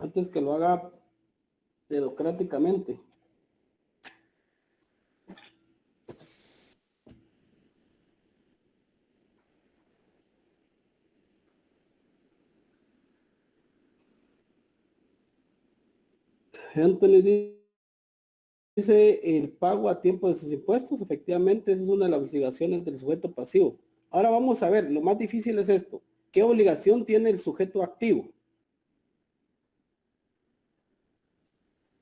antes que lo haga dedocráticamente. Anthony dice el pago a tiempo de sus impuestos. Efectivamente, esa es una de las obligaciones del sujeto pasivo. Ahora vamos a ver, lo más difícil es esto. ¿Qué obligación tiene el sujeto activo?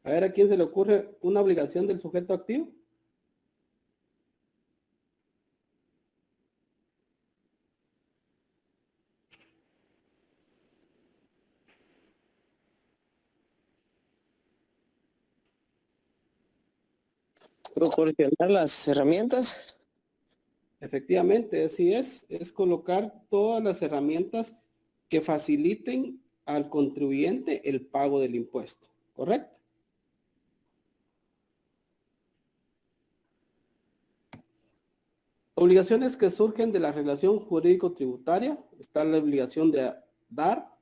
A ver, ¿a quién se le ocurre una obligación del sujeto activo? Proporcionar las herramientas. Efectivamente, así es colocar todas las herramientas que faciliten al contribuyente el pago del impuesto, ¿correcto? Obligaciones que surgen de la relación jurídico-tributaria. Está la obligación de dar,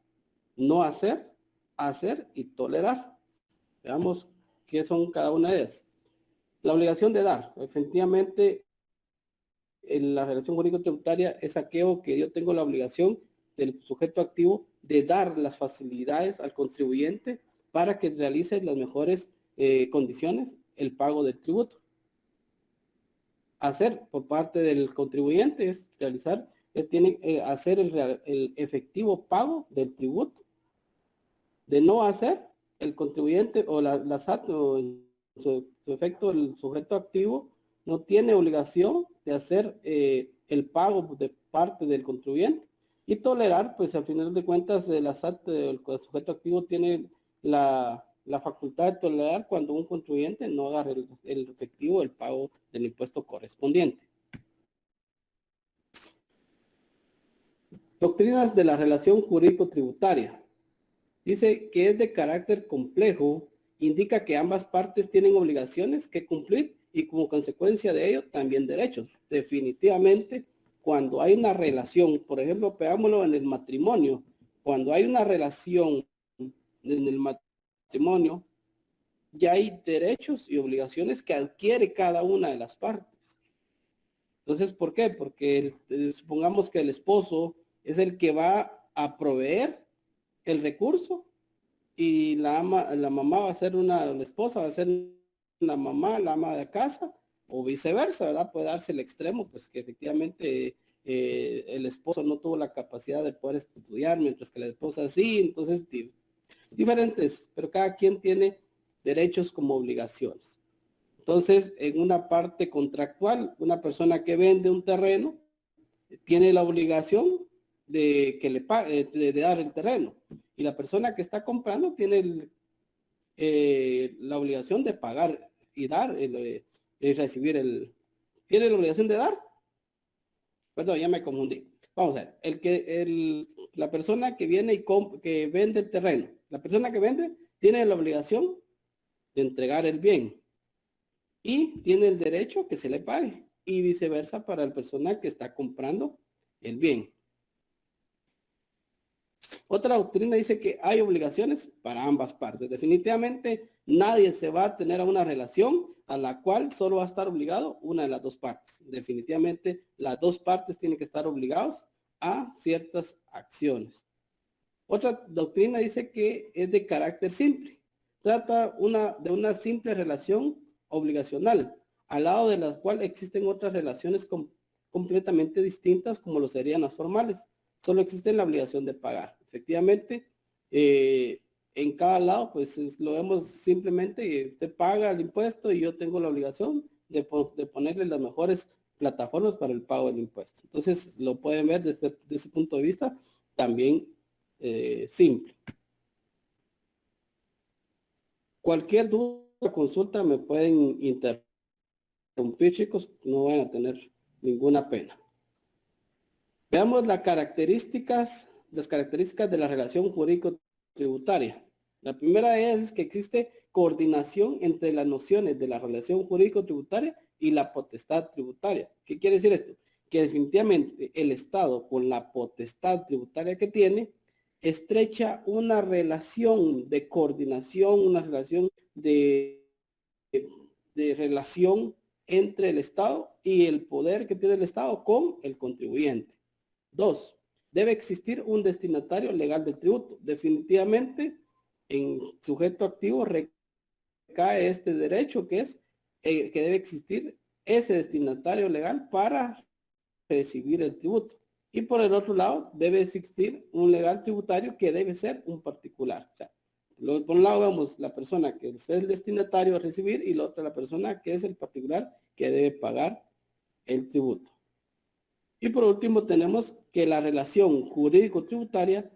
no hacer, hacer y tolerar. Veamos qué son cada una de ellas. La obligación de dar, efectivamente, en la relación jurídico-tributaria es aquello que yo tengo la obligación del sujeto activo de dar las facilidades al contribuyente para que realice las mejores condiciones el pago del tributo. Hacer por parte del contribuyente es realizar, hacer el efectivo pago del tributo. De no hacer, el contribuyente o la SAT o en su efecto el sujeto activo no tiene obligación de hacer el pago de parte del contribuyente. Y tolerar, pues al final de cuentas la SAT, el sujeto activo tiene la facultad de tolerar cuando un contribuyente no haga el efectivo el pago del impuesto correspondiente. Doctrinas de la relación jurídico-tributaria. Dice que es de carácter complejo, indica que ambas partes tienen obligaciones que cumplir y como consecuencia de ello también derechos. Definitivamente, cuando hay una relación, por ejemplo, pegámoslo en el matrimonio, cuando hay una relación en el matrimonio, ya hay derechos y obligaciones que adquiere cada una de las partes. Entonces, ¿por qué? Porque supongamos que el esposo es el que va a proveer el recurso y la mamá va a ser la esposa va a ser la mamá, la ama de casa, o viceversa, ¿verdad? Puede darse el extremo, pues que efectivamente el esposo no tuvo la capacidad de poder estudiar, mientras que la esposa sí, entonces diferentes, pero cada quien tiene derechos como obligaciones. Entonces, en una parte contractual, una persona que vende un terreno tiene la obligación de que le pague, de dar el terreno. Y la persona que está comprando tiene la obligación de pagar y dar, recibir tiene la obligación de dar. Perdón, ya me confundí. Vamos a ver, la persona que viene y que vende el terreno, la persona que vende tiene la obligación de entregar el bien y tiene el derecho que se le pague y viceversa para la persona que está comprando el bien. Otra doctrina dice que hay obligaciones para ambas partes. Definitivamente nadie se va a tener a una relación a la cual solo va a estar obligado una de las dos partes. Definitivamente las dos partes tienen que estar obligados a ciertas acciones. Otra doctrina dice que es de carácter simple. Trata de una simple relación obligacional, al lado de la cual existen otras relaciones completamente distintas como lo serían las formales. Solo existe la obligación de pagar. Efectivamente, en cada lado, pues lo vemos simplemente, usted paga el impuesto y yo tengo la obligación de ponerle las mejores plataformas para el pago del impuesto. Entonces, lo pueden ver desde ese punto de vista también simple. Cualquier duda o consulta me pueden interrumpir, chicos, no van a tener ninguna pena. Veamos las características de la relación jurídico-tributaria. La primera de ellas es que existe coordinación entre las nociones de la relación jurídico-tributaria y la potestad tributaria. ¿Qué quiere decir esto? Que definitivamente el Estado, con la potestad tributaria que tiene, estrecha una relación de coordinación, una relación de relación entre el Estado y el poder que tiene el Estado con el contribuyente. 2. Debe existir un destinatario legal del tributo. Definitivamente, en sujeto activo recae este derecho que es que debe existir ese destinatario legal para recibir el tributo. Y por el otro lado, debe existir un legal tributario que debe ser un particular. O sea, por un lado vemos la persona que es el destinatario a recibir y la otra la persona que es el particular que debe pagar el tributo. Y por último tenemos que la relación jurídico-tributaria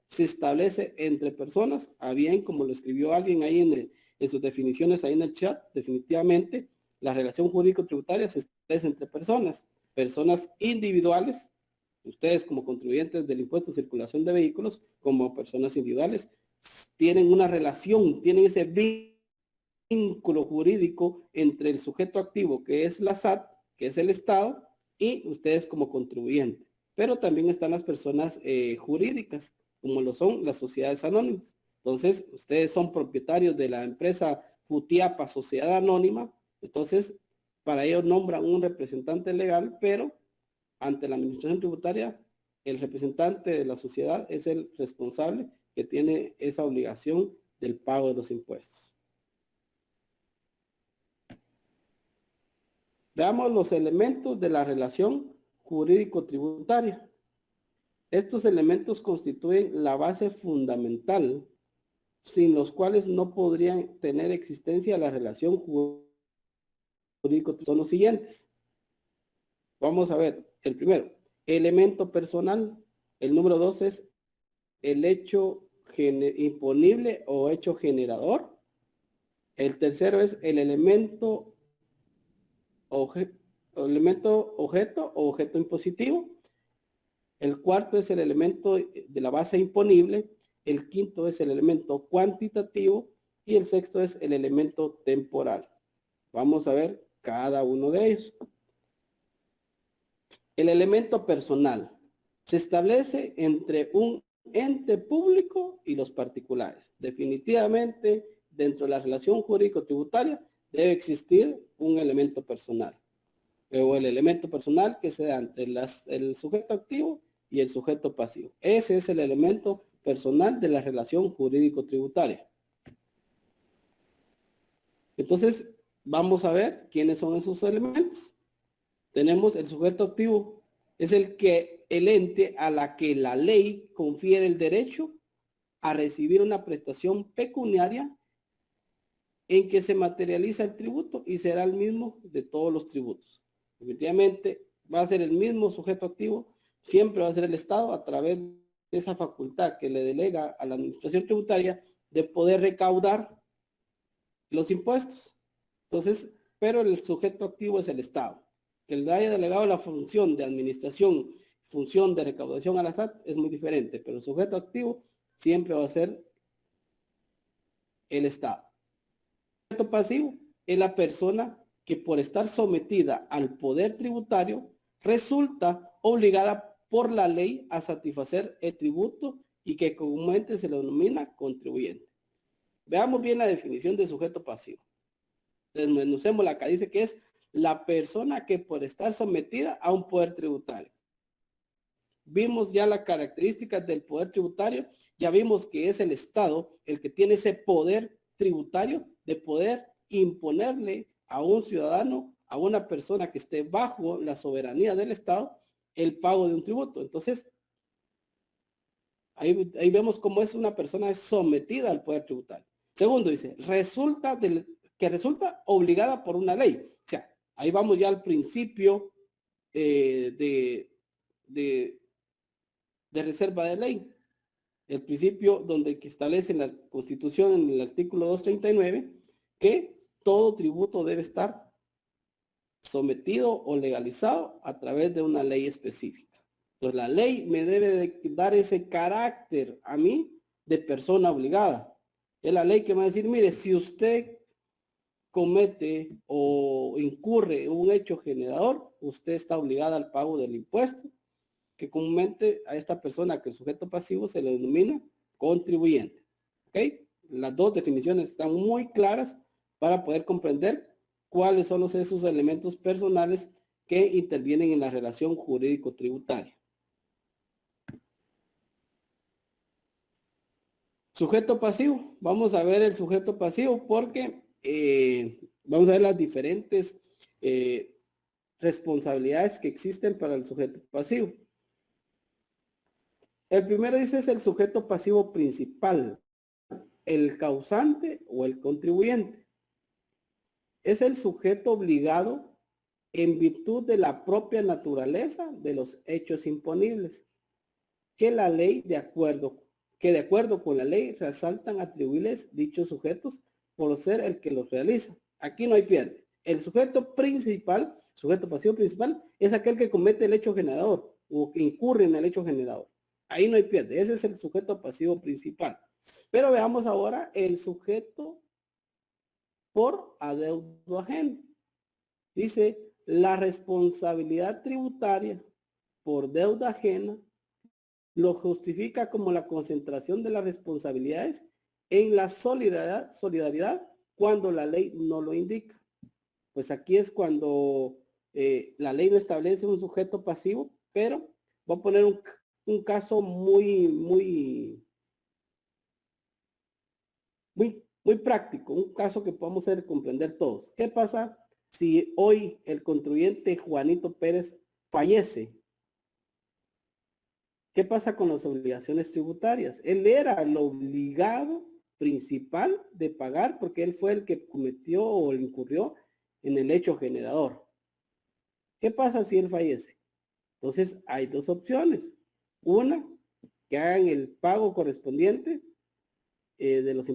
se establece entre personas, a bien como lo escribió alguien ahí en sus definiciones ahí en el chat, definitivamente la relación jurídico-tributaria se establece entre personas, personas individuales, ustedes como contribuyentes del impuesto de circulación de vehículos, como personas individuales, tienen una relación, tienen ese vínculo jurídico entre el sujeto activo que es la SAT, que es el Estado, y ustedes como contribuyentes. Pero también están las personas jurídicas, como lo son las sociedades anónimas. Entonces, ustedes son propietarios de la empresa Futiapa Sociedad Anónima, entonces, para ello nombran un representante legal, pero ante la administración tributaria, el representante de la sociedad es el responsable que tiene esa obligación del pago de los impuestos. Veamos los elementos de la relación jurídico-tributaria. Estos elementos constituyen la base fundamental, sin los cuales no podrían tener existencia la relación jurídico. Son los siguientes. Vamos a ver, el primero, elemento personal. El número 2 es el hecho imponible o hecho generador. El tercero es el elemento objeto o objeto impositivo. El cuarto es el elemento de la base imponible. El quinto es el elemento cuantitativo. Y el sexto es el elemento temporal. Vamos a ver cada uno de ellos. El elemento personal se establece entre un ente público y los particulares. Definitivamente, dentro de la relación jurídico-tributaria debe existir un elemento personal. O el elemento personal que se da entre el sujeto activo y el sujeto pasivo. Ese es el elemento personal de la relación jurídico-tributaria. Entonces, vamos a ver quiénes son esos elementos. Tenemos el sujeto activo, es el ente a la que la ley confiere el derecho a recibir una prestación pecuniaria en que se materializa el tributo y será el mismo de todos los tributos. Efectivamente, va a ser el mismo sujeto activo, siempre va a ser el Estado a través de esa facultad que le delega a la administración tributaria de poder recaudar los impuestos. Entonces, pero el sujeto activo es el Estado. Que le haya delegado la función de administración, función de recaudación a la SAT es muy diferente, pero el sujeto activo siempre va a ser el Estado. El sujeto pasivo es la persona que por estar sometida al poder tributario resulta obligada por la ley a satisfacer el tributo y que comúnmente se le denomina contribuyente. Veamos bien la definición de sujeto pasivo. Desmenucémosla acá, dice que es la persona que por estar sometida a un poder tributario. Vimos ya las características del poder tributario, ya vimos que es el Estado el que tiene ese poder tributario de poder imponerle a un ciudadano, a una persona que esté bajo la soberanía del Estado, el pago de un tributo. Entonces, ahí vemos cómo es una persona sometida al poder tributario. Segundo, dice, resulta obligada por una ley. O sea, ahí vamos ya al principio de reserva de ley. El principio donde que establece la Constitución en el artículo 239 que todo tributo debe estar sometido o legalizado a través de una ley específica. Entonces la ley me debe de dar ese carácter a mí de persona obligada. Es la ley que me va a decir, mire, si usted comete o incurre en un hecho generador, usted está obligada al pago del impuesto que comúnmente a esta persona, que el sujeto pasivo, se le denomina contribuyente. ¿Ok? Las dos definiciones están muy claras para poder comprender cuáles son esos elementos personales que intervienen en la relación jurídico-tributaria. Sujeto pasivo. Vamos a ver el sujeto pasivo porque vamos a ver las diferentes responsabilidades que existen para el sujeto pasivo. El primero dice es el sujeto pasivo principal, el causante o el contribuyente. Es el sujeto obligado en virtud de la propia naturaleza de los hechos imponibles, que la ley de acuerdo con la ley resaltan atribuirles dichos sujetos por ser el que los realiza. Aquí no hay pierde. El sujeto principal, sujeto pasivo principal, es aquel que comete el hecho generador o que incurre en el hecho generador. Ahí no hay pierde. Ese es el sujeto pasivo principal. Pero veamos ahora el sujeto por adeudo ajeno. Dice, la responsabilidad tributaria por deuda ajena lo justifica como la concentración de las responsabilidades en la solidaridad cuando la ley no lo indica. Pues aquí es cuando la ley no establece un sujeto pasivo, pero voy a poner un caso muy práctico, un caso que podamos hacer comprender todos. ¿Qué pasa si hoy el contribuyente Juanito Pérez fallece? ¿Qué pasa con las obligaciones tributarias? Él era el obligado principal de pagar porque él fue el que cometió o incurrió en el hecho generador. ¿Qué pasa si él fallece? Entonces hay dos opciones. Una, que hagan el pago correspondiente de los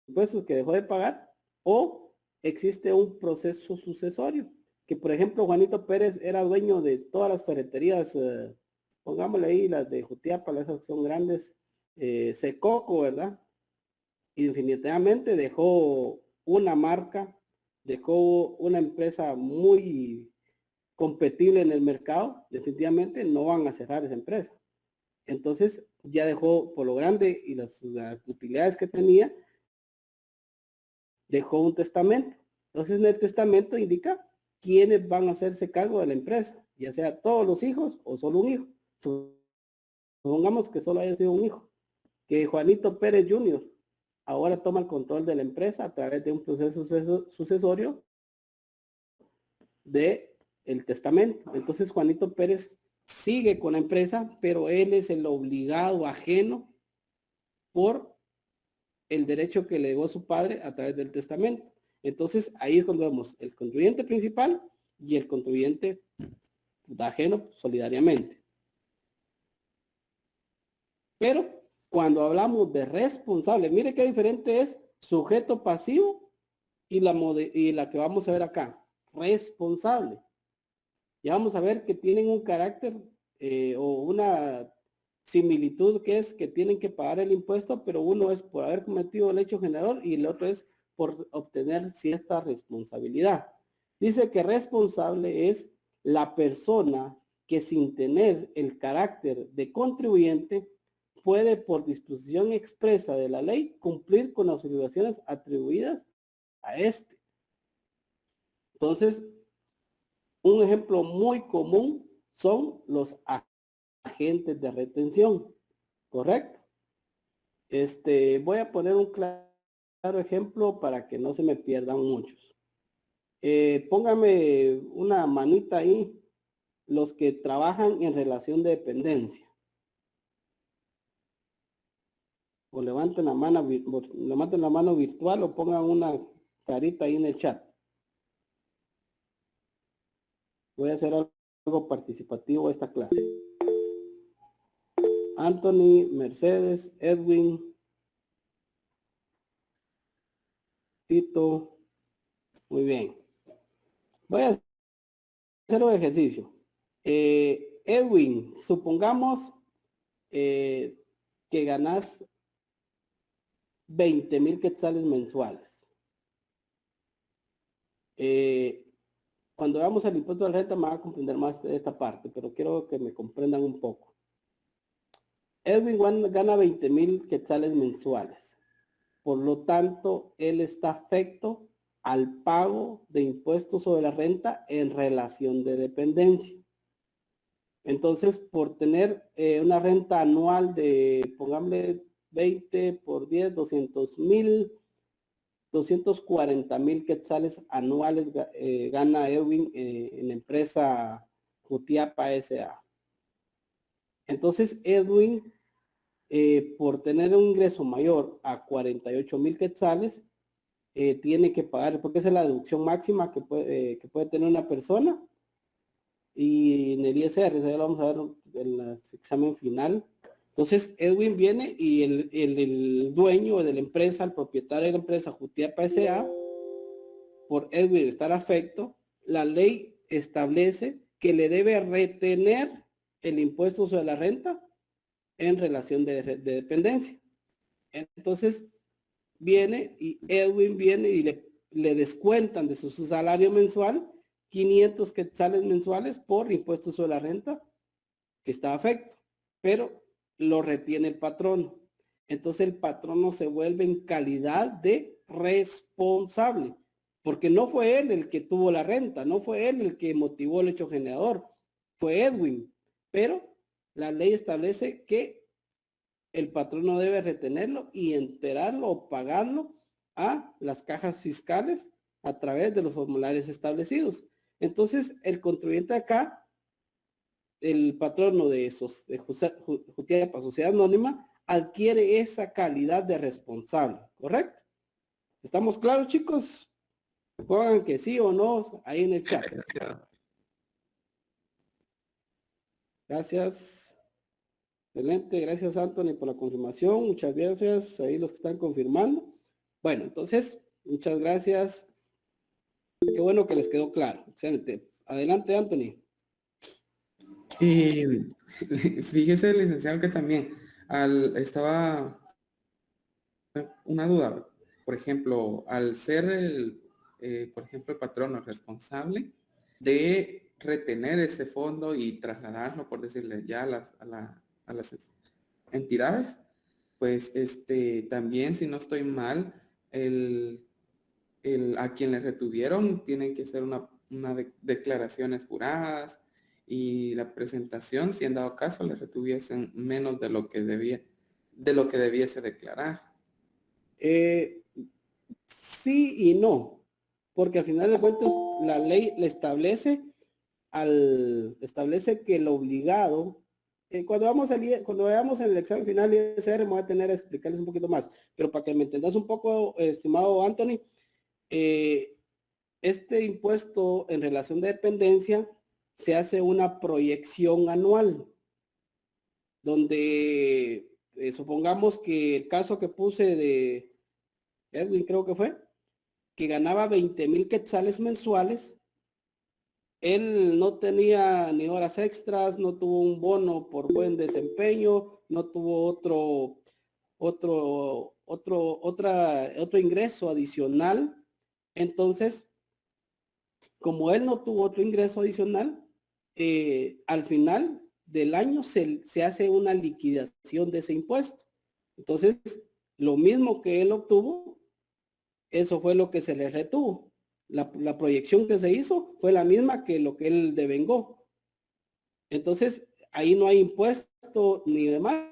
impuestos que dejó de pagar, o existe un proceso sucesorio, que por ejemplo Juanito Pérez era dueño de todas las ferreterías, pongámosle ahí las de Jutiapa, esas que son grandes, Secoco, ¿verdad? Y definitivamente dejó una marca, dejó una empresa muy competible en el mercado, definitivamente no van a cerrar esa empresa. Entonces ya dejó por lo grande y las utilidades que tenía, dejó un testamento. Entonces en el testamento indica quiénes van a hacerse cargo de la empresa, ya sea todos los hijos o solo un hijo. Supongamos que solo haya sido un hijo, que Juanito Pérez Jr. ahora toma el control de la empresa a través de un proceso sucesorio de el testamento. Entonces Juanito Pérez sigue con la empresa, pero él es el obligado ajeno por el derecho que legó su padre a través del testamento. Entonces ahí es cuando vemos el contribuyente principal y el contribuyente ajeno solidariamente. Pero cuando hablamos de responsable, mire qué diferente es sujeto pasivo y la que vamos a ver acá, responsable. Ya vamos a ver que tienen un carácter o una similitud, que es que tienen que pagar el impuesto, pero uno es por haber cometido el hecho generador y el otro es por obtener cierta responsabilidad. Dice que responsable es la persona que sin tener el carácter de contribuyente puede por disposición expresa de la ley cumplir con las obligaciones atribuidas a este. Entonces, un ejemplo muy común son los agentes de retención, ¿correcto? Voy a poner un claro ejemplo para que no se me pierdan muchos. Póngame una manita ahí, los que trabajan en relación de dependencia. O levanten la mano virtual o pongan una carita ahí en el chat. Voy a hacer algo participativo esta clase. Anthony, Mercedes, Edwin, Tito. Muy bien. Voy a hacer un ejercicio. Edwin, supongamos que ganas 20,000 quetzales mensuales. cuando veamos el impuesto de la renta me van a comprender más de esta parte, pero quiero que me comprendan un poco. Edwin gana 20,000 quetzales mensuales. Por lo tanto, él está afecto al pago de impuestos sobre la renta en relación de dependencia. Entonces, por tener una renta anual de, pongámosle 20 por 10, 240,000 quetzales anuales gana Edwin en la empresa Jutiapa S.A. Entonces, Edwin, por tener un ingreso mayor a 48,000 quetzales, tiene que pagar, porque esa es la deducción máxima que puede tener una persona. Y en el ISR, ya lo vamos a ver en el examen final. Entonces, Edwin viene y el dueño de la empresa, el propietario de la empresa Jutiapa S.A., por Edwin estar afecto, la ley establece que le debe retener el impuesto sobre la renta en relación de dependencia. Entonces, viene y Edwin viene y le descuentan de su salario mensual 500 quetzales mensuales por impuesto sobre la renta que está afecto, pero lo retiene el patrono. Entonces el patrono se vuelve en calidad de responsable, porque no fue él el que tuvo la renta, no fue él el que motivó el hecho generador, fue Edwin, pero la ley establece que el patrono debe retenerlo y enterarlo o pagarlo a las cajas fiscales a través de los formularios establecidos. Entonces, el contribuyente acá, el patrono de Jutiapa Sociedad Anónima, adquiere esa calidad de responsable, ¿correcto? ¿Estamos claros, chicos? Pongan que sí o no ahí en el chat. Gracias. Excelente, gracias Anthony por la confirmación. Muchas gracias ahí los que están confirmando. Bueno, entonces, muchas gracias. Qué bueno que les quedó claro. Excelente. Adelante, Anthony. Y fíjese, licenciado, que también estaba una duda. Por ejemplo, al ser por ejemplo, el patrono responsable de retener ese fondo y trasladarlo, por decirle, ya a las entidades, pues también, si no estoy mal, a quien le retuvieron tienen que hacer declaraciones juradas, y la presentación, si en dado caso le retuviesen menos de lo que debiese declarar. Sí y no, porque al final de cuentas la ley le establece que el obligado, cuando veamos en el examen final ISR me voy a tener a explicarles un poquito más, pero para que me entendas un poco, estimado Anthony, este impuesto en relación de dependencia se hace una proyección anual, donde supongamos que el caso que puse de Edwin, creo que fue, que ganaba 20,000 quetzales mensuales, él no tenía ni horas extras, no tuvo un bono por buen desempeño, no tuvo otro ingreso adicional. Entonces, como él no tuvo otro ingreso adicional, al final del año se hace una liquidación de ese impuesto. Entonces, lo mismo que él obtuvo, eso fue lo que se le retuvo. La proyección que se hizo fue la misma que lo que él devengó. Entonces, ahí no hay impuesto ni de más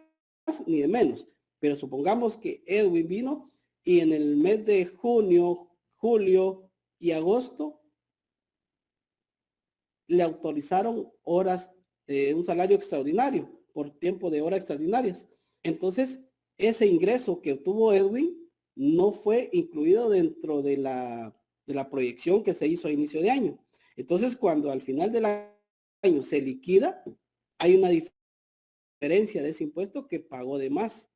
ni de menos. Pero supongamos que Edwin vino y en el mes de junio, julio y agosto le autorizaron horas, un salario extraordinario por tiempo de horas extraordinarias. Entonces, ese ingreso que obtuvo Edwin no fue incluido dentro de la proyección que se hizo a inicio de año. Entonces, cuando al final del año se liquida, hay una diferencia de ese impuesto que pagó de más,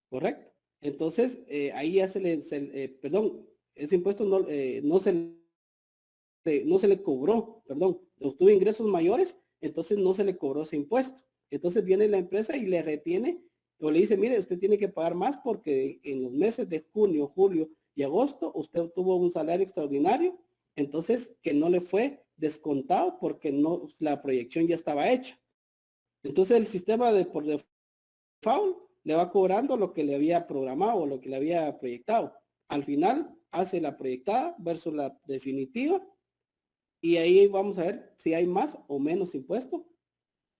¿correcto? Entonces, ahí ya ese impuesto no se le cobró, obtuvo ingresos mayores, entonces no se le cobró ese impuesto. Entonces viene la empresa y le retiene o le dice, mire, usted tiene que pagar más porque en los meses de junio, julio y agosto usted obtuvo un salario extraordinario, entonces que no le fue descontado porque no, la proyección ya estaba hecha. Entonces el sistema de por default le va cobrando lo que le había programado o lo que le había proyectado. Al final hace la proyectada versus la definitiva y ahí vamos a ver si hay más o menos impuesto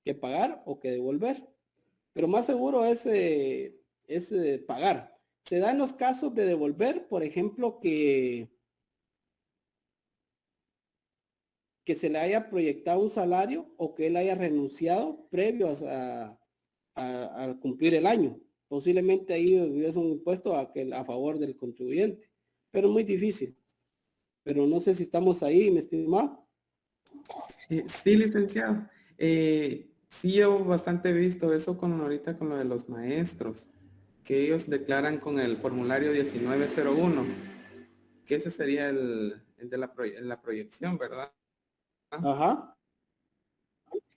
que pagar o que devolver. Pero más seguro es pagar. Se da en los casos de devolver, por ejemplo, que se le haya proyectado un salario o que él haya renunciado previo a cumplir el año. Posiblemente ahí es un impuesto a favor del contribuyente, pero muy difícil. Pero no sé si estamos ahí, mi estimado. Sí, licenciado. Sí, yo bastante he visto eso ahorita con lo de los maestros, que ellos declaran con el formulario 1901, que ese sería el de la proyección, ¿verdad? Ajá.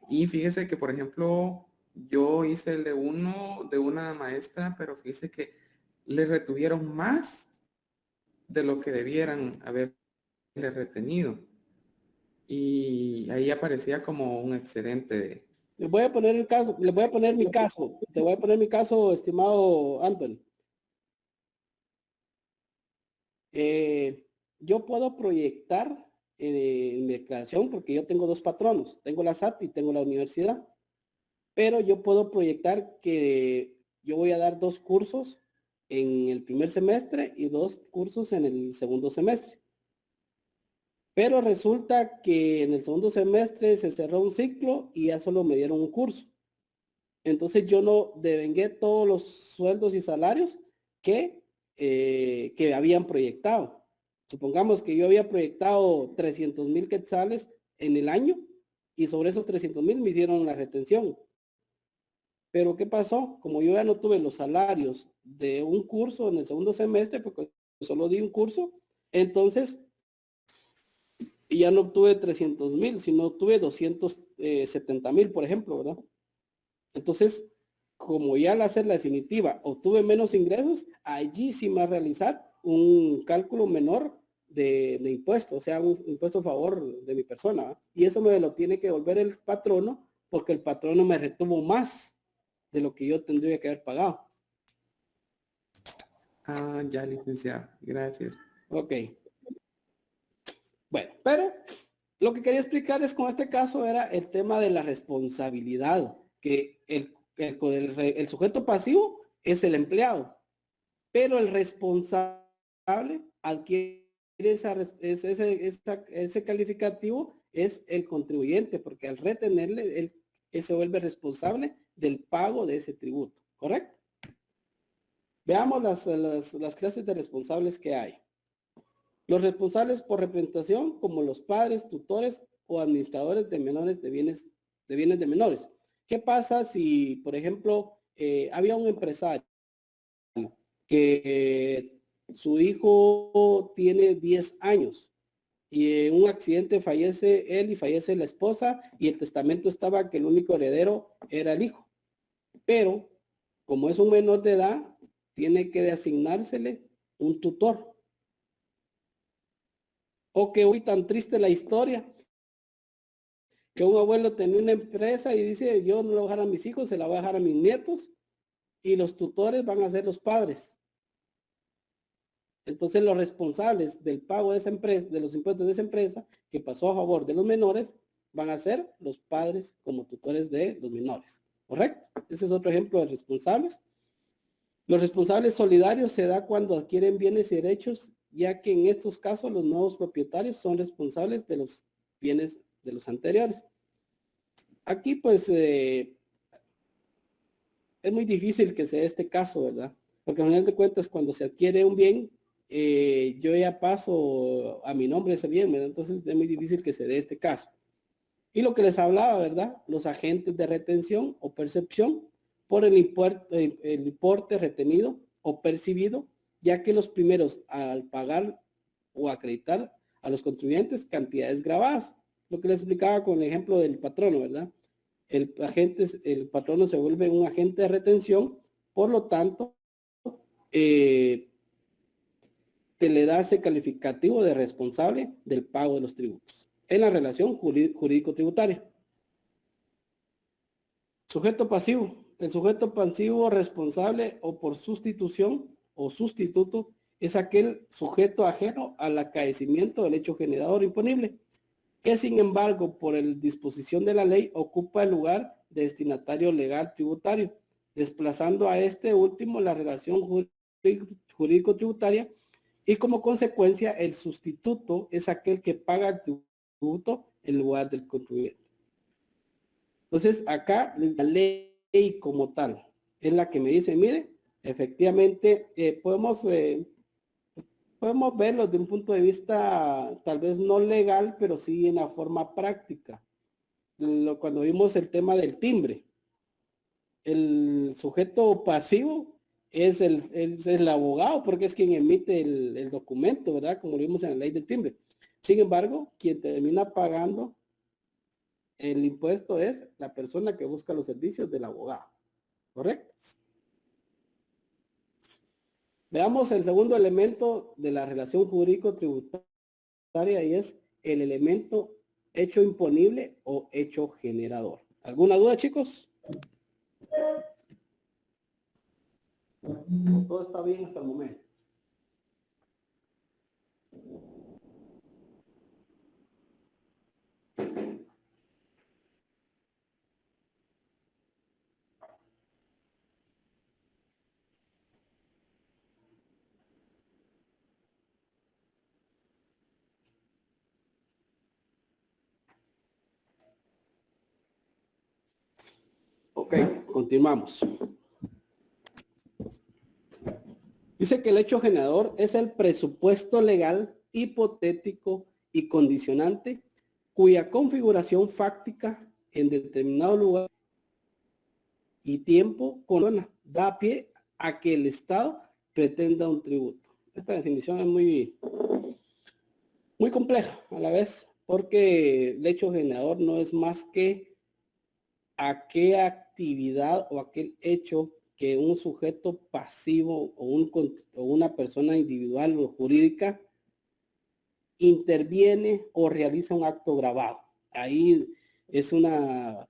Y fíjese que, por ejemplo, yo hice el de una maestra, pero fíjese que le retuvieron más de lo que debieran haberle retenido. Y ahí aparecía como un excedente. Les voy a poner mi caso, te voy a poner mi caso, estimado Anthony. Yo puedo proyectar en mi declaración porque yo tengo dos patronos, tengo la SAT y tengo la universidad, pero yo puedo proyectar que yo voy a dar 2 cursos en el primer semestre y 2 cursos en el segundo semestre. Pero resulta que en el segundo semestre se cerró un ciclo y ya solo me dieron un curso. Entonces yo no devengué todos los sueldos y salarios que habían proyectado. Supongamos que yo había proyectado 300,000 quetzales en el año y sobre esos 300,000 me hicieron la retención. Pero ¿qué pasó? Como yo ya no tuve los salarios de un curso en el segundo semestre, porque solo di un curso, entonces ya no obtuve 300,000, sino obtuve 270,000, por ejemplo, ¿verdad? Entonces, como ya al hacer la definitiva obtuve menos ingresos, allí sí me va a realizar un cálculo menor de impuesto, o sea, un impuesto a favor de mi persona, ¿verdad? Y eso me lo tiene que devolver el patrono, porque el patrono me retuvo más de lo que yo tendría que haber pagado. Ah, ya, licenciado. Gracias. Ok. Bueno, pero lo que quería explicar es con este caso era el tema de la responsabilidad, que el sujeto pasivo es el empleado, pero el responsable adquiere ese calificativo es el contribuyente, porque al retenerle, él se vuelve responsable del pago de ese tributo, ¿correcto? Veamos las clases de responsables que hay. Los responsables por representación, como los padres, tutores o administradores de menores de bienes de menores. ¿Qué pasa si, por ejemplo, había un empresario que su hijo tiene 10 años y en un accidente fallece él y fallece la esposa y el testamento estaba que el único heredero era el hijo? Pero como es un menor de edad, tiene que asignársele un tutor. O que hoy tan triste la historia, que un abuelo tenía una empresa y dice, yo no le voy a dejar a mis hijos, se la voy a dejar a mis nietos y los tutores van a ser los padres. Entonces los responsables del pago de esa empresa, de los impuestos de esa empresa, que pasó a favor de los menores, van a ser los padres como tutores de los menores. ¿Correcto? Ese es otro ejemplo de responsables. Los responsables solidarios se da cuando adquieren bienes y derechos, ya que en estos casos los nuevos propietarios son responsables de los bienes de los anteriores. Aquí pues es muy difícil que sea este caso, ¿verdad? Porque al final de cuentas cuando se adquiere un bien, yo ya paso a mi nombre ese bien, ¿verdad? Entonces es muy difícil que se dé este caso. Y lo que les hablaba, ¿verdad? Los agentes de retención o percepción por el importe retenido o percibido, ya que los primeros al pagar o acreditar a los contribuyentes cantidades grabadas. Lo que les explicaba con el ejemplo del patrono, ¿verdad? El patrono se vuelve un agente de retención, por lo tanto, te le da ese calificativo de responsable del pago de los tributos. en la relación jurídico-tributaria. Sujeto pasivo. El sujeto pasivo responsable o por sustitución o sustituto es aquel sujeto ajeno al acaecimiento del hecho generador imponible, que sin embargo por el disposición de la ley ocupa el lugar de destinatario legal tributario, desplazando a este último la relación jurídico-tributaria, y como consecuencia el sustituto es aquel que paga el tributo en lugar del contribuyente. Entonces acá la ley como tal es la que me dice, mire, efectivamente podemos verlo de un punto de vista tal vez no legal, pero sí en la forma práctica. Cuando vimos el tema del timbre, el sujeto pasivo es el abogado, porque es quien emite el documento, ¿verdad? Como lo vimos en la ley del timbre. Sin embargo, quien termina pagando el impuesto es la persona que busca los servicios del abogado, ¿correcto? Veamos el segundo elemento de la relación jurídico-tributaria y es el elemento hecho imponible o hecho generador. ¿Alguna duda, chicos? Todo está bien hasta el momento. Ok, continuamos. Dice que el hecho generador es el presupuesto legal, hipotético y condicionante cuya configuración fáctica en determinado lugar y tiempo da pie a que el Estado pretenda un tributo. Esta definición es muy compleja a la vez, porque el hecho generador no es más que a qué actividad o aquel hecho que un sujeto pasivo o una persona individual o jurídica interviene o realiza un acto grabado. Ahí es una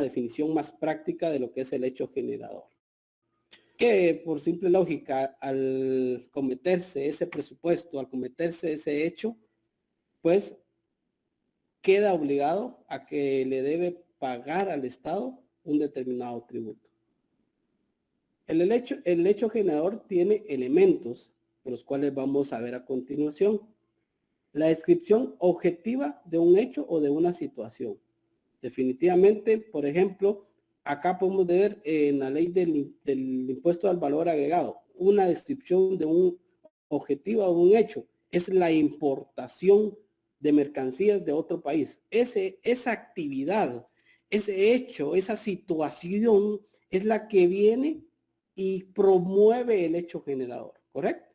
definición más práctica de lo que es el hecho generador. Que por simple lógica, al cometerse ese presupuesto, al cometerse ese hecho, pues queda obligado a que le debe pagar al Estado un determinado tributo. El hecho generador tiene elementos, de los cuales vamos a ver a continuación. La descripción objetiva de un hecho o de una situación. Definitivamente, por ejemplo, acá podemos ver en la ley del impuesto al valor agregado, una descripción de un objetivo de un hecho. Es la importación de mercancías de otro país. Esa actividad, ese hecho, esa situación es la que viene y promueve el hecho generador, ¿correcto?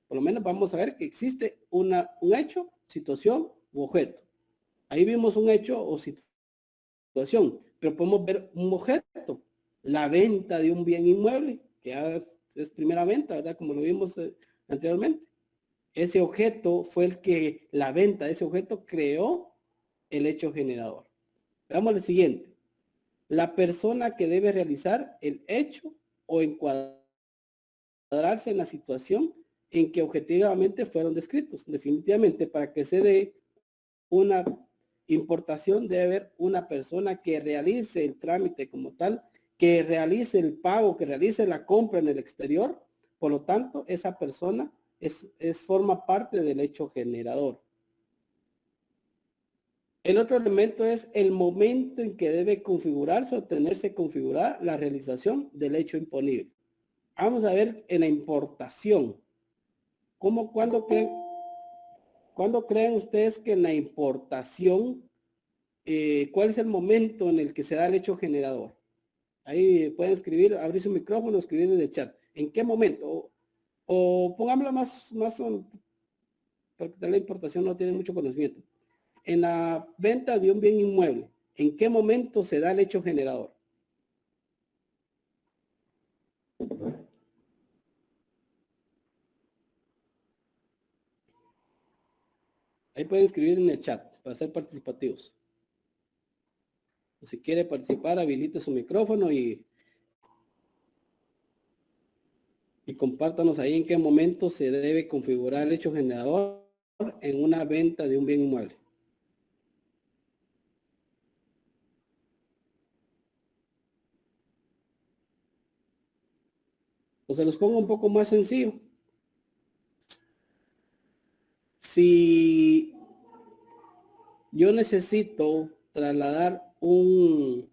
Por lo menos vamos a ver que existe un hecho, situación u objeto. Ahí vimos un hecho o situación, pero podemos ver un objeto, la venta de un bien inmueble, que ya es primera venta, ¿verdad? Como lo vimos anteriormente. Ese objeto fue la venta de ese objeto creó el hecho generador. Veamos el siguiente. La persona que debe realizar el hecho o encuadrarse en la situación en que objetivamente fueron descritos. Definitivamente, para que se dé una importación debe haber una persona que realice el trámite como tal, que realice el pago, que realice la compra en el exterior. Por lo tanto, esa persona forma parte del hecho generador. El otro elemento es el momento en que debe configurarse o tenerse configurada la realización del hecho imponible. Vamos a ver en la importación. ¿Cuándo creen ustedes que en la importación, cuál es el momento en el que se da el hecho generador? Ahí pueden escribir, abrir su micrófono, escribir en el chat. ¿En qué momento? O pongámoslo más, porque la importación no tiene mucho conocimiento. En la venta de un bien inmueble, ¿en qué momento se da el hecho generador? Ahí pueden escribir en el chat para ser participativos. Si quiere participar, habilite su micrófono y compártanos ahí en qué momento se debe configurar el hecho generador en una venta de un bien inmueble. O se los pongo un poco más sencillo. Si yo necesito trasladar un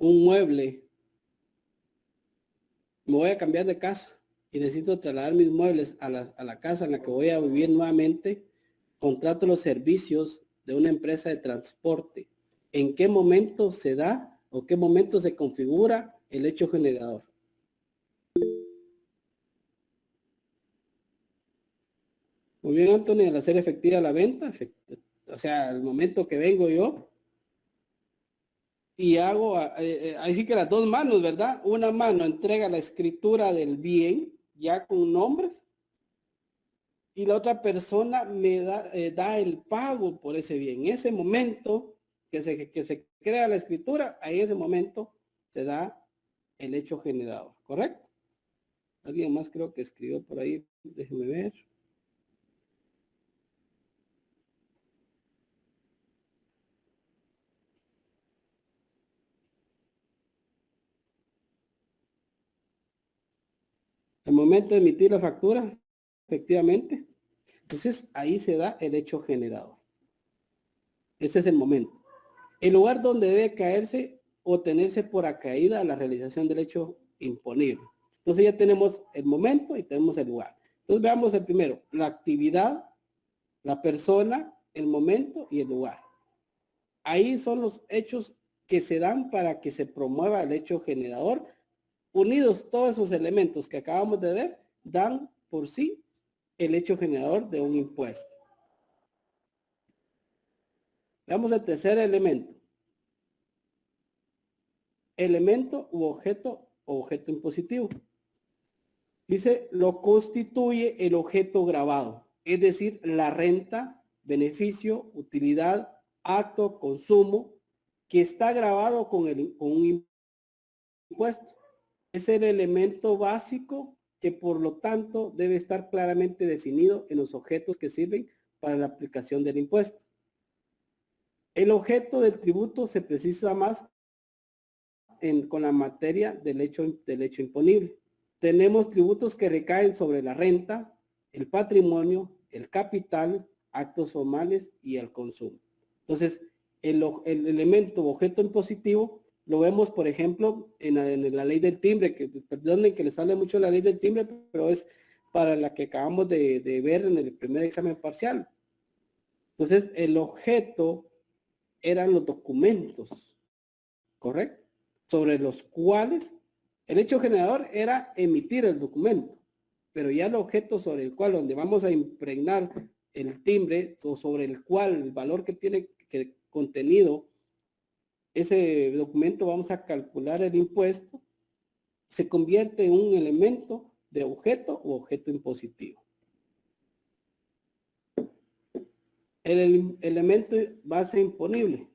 mueble, me voy a cambiar de casa y necesito trasladar mis muebles a la casa en la que voy a vivir nuevamente, contrato los servicios de una empresa de transporte. ¿En qué momento se da o qué momento se configura el hecho generador? Muy bien, Anthony, al hacer efectiva la venta, o sea, el momento que vengo yo y hago, ahí sí que las dos manos, ¿verdad? Una mano entrega la escritura del bien, ya con nombres, y la otra persona me da el pago por ese bien. En ese momento que se crea la escritura, ahí en ese momento se da el hecho generador, ¿correcto? Alguien más creo que escribió por ahí, déjeme ver. El momento de emitir la factura, efectivamente. Entonces, ahí se da el hecho generador. Este es el momento. El lugar donde debe caerse o tenerse por acaída la realización del hecho imponible. Entonces ya tenemos el momento y tenemos el lugar. Entonces veamos el primero, la actividad, la persona, el momento y el lugar. Ahí son los hechos que se dan para que se promueva el hecho generador. Unidos todos esos elementos que acabamos de ver, dan por sí el hecho generador de un impuesto. Veamos el tercer elemento. Elemento u objeto o objeto impositivo. Dice, lo constituye el objeto grabado, es decir, la renta, beneficio, utilidad, acto, consumo, que está grabado con un impuesto. Es el elemento básico que por lo tanto debe estar claramente definido en los objetos que sirven para la aplicación del impuesto. El objeto del tributo se precisa más con la materia del hecho imponible. Tenemos tributos que recaen sobre la renta, el patrimonio, el capital, actos formales y el consumo. Entonces, el elemento objeto impositivo lo vemos, por ejemplo, en la ley del timbre, que perdonen que les sale mucho la ley del timbre, pero es para la que acabamos de ver en el primer examen parcial. Entonces, el objeto eran los documentos, ¿correcto? Sobre los cuales el hecho generador era emitir el documento, pero ya el objeto sobre el cual, donde vamos a impregnar el timbre, o sobre el cual el valor que tiene contenido ese documento, vamos a calcular el impuesto, se convierte en un elemento de objeto o objeto impositivo. El elemento base imponible.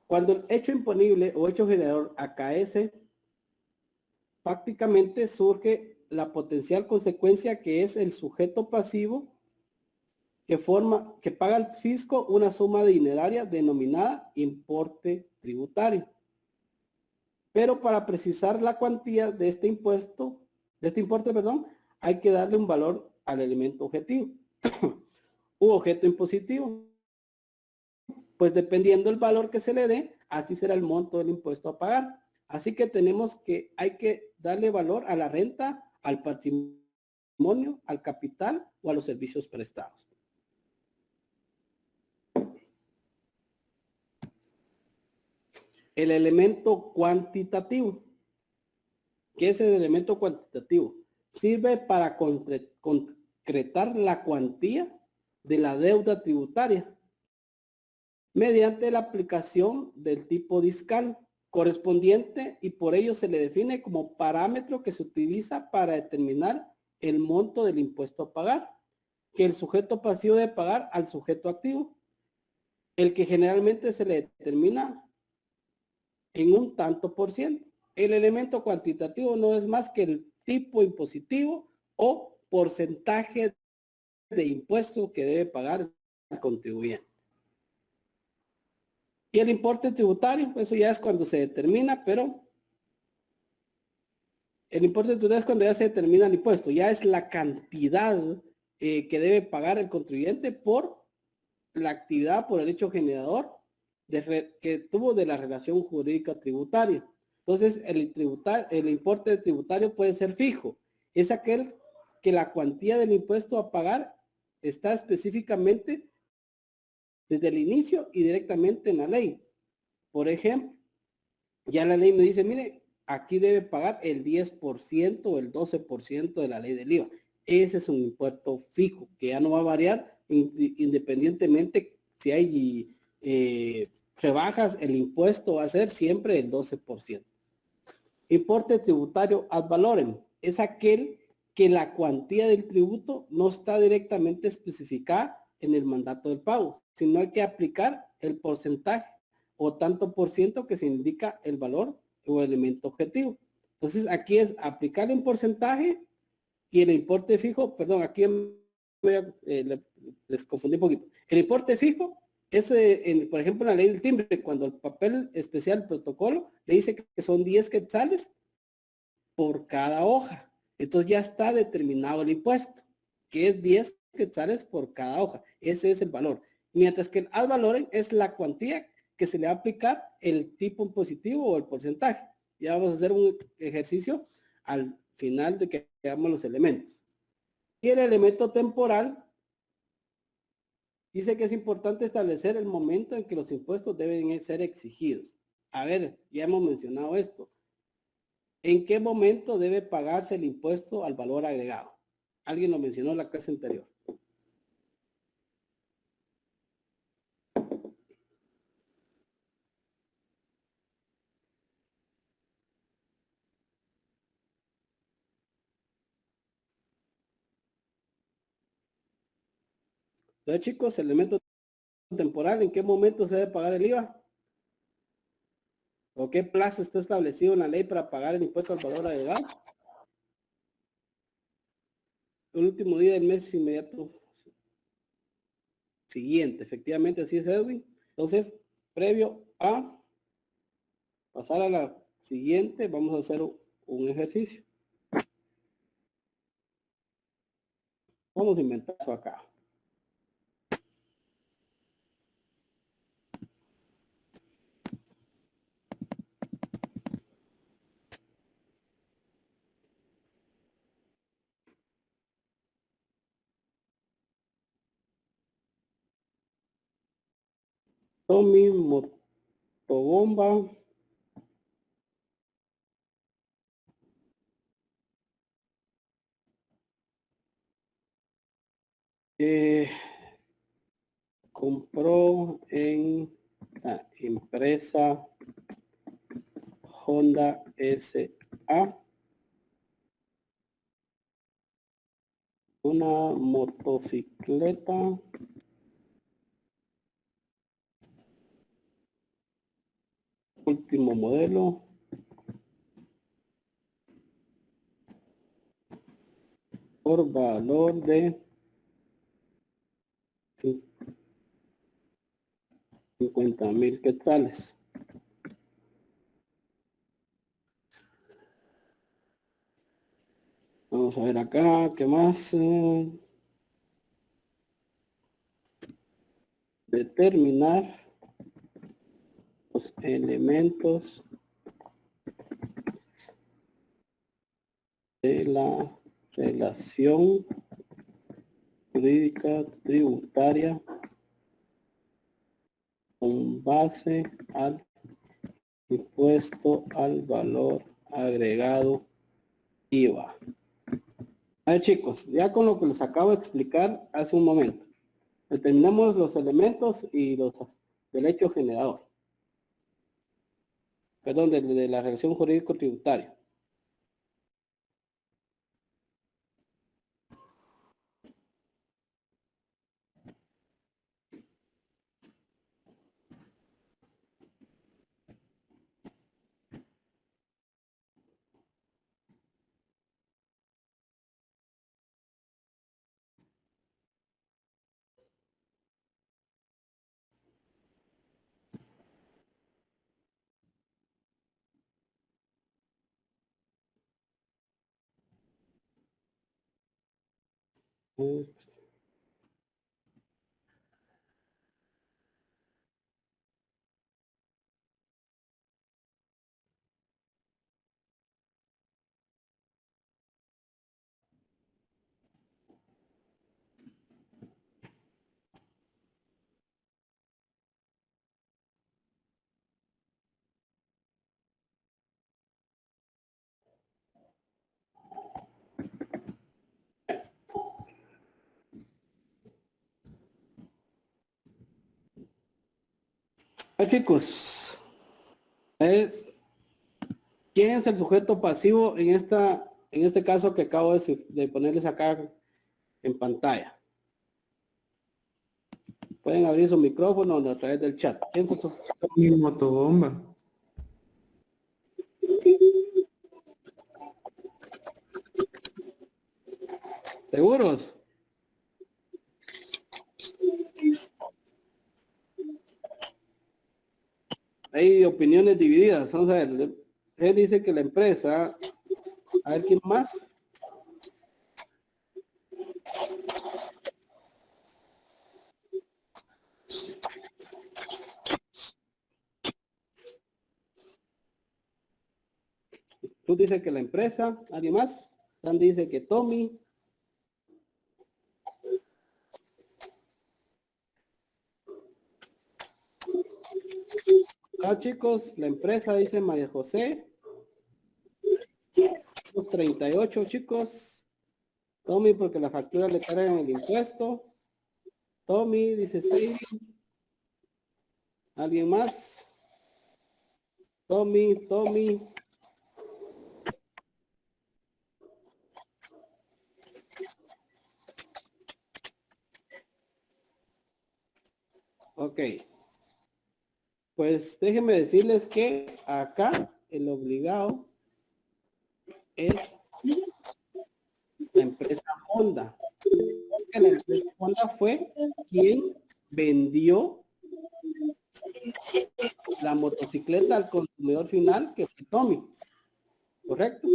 Cuando el hecho imponible o hecho generador acaece, prácticamente surge la potencial consecuencia que es el sujeto pasivo que paga al fisco una suma dineraria denominada importe tributario. Pero para precisar la cuantía de este importe, hay que darle un valor al elemento objetivo u objeto impositivo. Pues dependiendo del valor que se le dé, así será el monto del impuesto a pagar. Así que hay que darle valor a la renta, al patrimonio, al capital o a los servicios prestados. El elemento cuantitativo. ¿Qué es el elemento cuantitativo? Sirve para concretar la cuantía de la deuda tributaria mediante la aplicación del tipo discal correspondiente y por ello se le define como parámetro que se utiliza para determinar el monto del impuesto a pagar, que el sujeto pasivo debe pagar al sujeto activo, el que generalmente se le determina en un tanto por ciento. El elemento cuantitativo no es más que el tipo impositivo o porcentaje de impuesto que debe pagar el contribuyente. Y el importe tributario, eso ya es cuando se determina, pero el importe tributario es cuando ya se determina el impuesto, ya es la cantidad que debe pagar el contribuyente por la actividad, por el hecho generador que tuvo de la relación jurídica tributaria. Entonces, el importe tributario puede ser fijo. Es aquel que la cuantía del impuesto a pagar está específicamente desde el inicio y directamente en la ley. Por ejemplo, ya la ley me dice, mire, aquí debe pagar el 10% o el 12% de la ley del IVA. Ese es un impuesto fijo que ya no va a variar independientemente si hay rebajas, el impuesto va a ser siempre el 12%. Importe tributario ad valorem es aquel que la cuantía del tributo no está directamente especificada en el mandato del pago, sino hay que aplicar el porcentaje o tanto por ciento que se indica el valor o elemento objetivo. Entonces aquí es aplicar un porcentaje y el importe fijo, perdón, aquí les confundí un poquito. El importe fijo es, por ejemplo, en la ley del timbre, cuando el papel especial, el protocolo, le dice que son 10 quetzales por cada hoja. Entonces ya está determinado el impuesto, que es 10 quetzales por cada hoja. Ese es el valor. Mientras que el ad valorem es la cuantía que se le va a aplicar el tipo impositivo o el porcentaje. Ya vamos a hacer un ejercicio al final de que veamos los elementos. Y el elemento temporal dice que es importante establecer el momento en que los impuestos deben ser exigidos. A ver, ya hemos mencionado esto. ¿En qué momento debe pagarse el impuesto al valor agregado? Alguien lo mencionó en la clase anterior. Entonces, chicos, el elemento temporal, ¿en qué momento se debe pagar el IVA? ¿O qué plazo está establecido en la ley para pagar el impuesto al valor agregado? El último día del mes inmediato siguiente. Efectivamente, así es, Edwin. Entonces, previo a pasar a la siguiente, vamos a hacer un ejercicio. Vamos a inventar eso acá. Tommy motobomba. Compró en la empresa Honda S.A. una motocicleta último modelo por valor de 50,000 quetzales. Vamos a ver acá, ¿qué más? Determinar los elementos de la relación jurídica tributaria con base al impuesto al valor agregado IVA. A ver, chicos, ya con lo que les acabo de explicar hace un momento, determinamos los elementos y los del hecho generador. Perdón, de la relación jurídico tributaria. Chicos, a ver, ¿quién es el sujeto pasivo en este caso que acabo de ponerles acá en pantalla? Pueden abrir su micrófono a través del chat. ¿Quién es el sujeto? Mi motobomba. ¿Seguros? Hay opiniones divididas. Vamos a ver. Él dice que la empresa. A ver, ¿quién más? Tú dices que la empresa. ¿Alguien más? Dan dice que Tommy. Ah, chicos, la empresa dice María José. 38, chicos. Tommy, porque la factura le cargan el impuesto. Tommy, dice sí. ¿Alguien más? Tommy. Ok. Pues déjenme decirles que acá el obligado es la empresa Honda. Porque la empresa Honda fue quien vendió la motocicleta al consumidor final, que fue Tommy. ¿Correcto?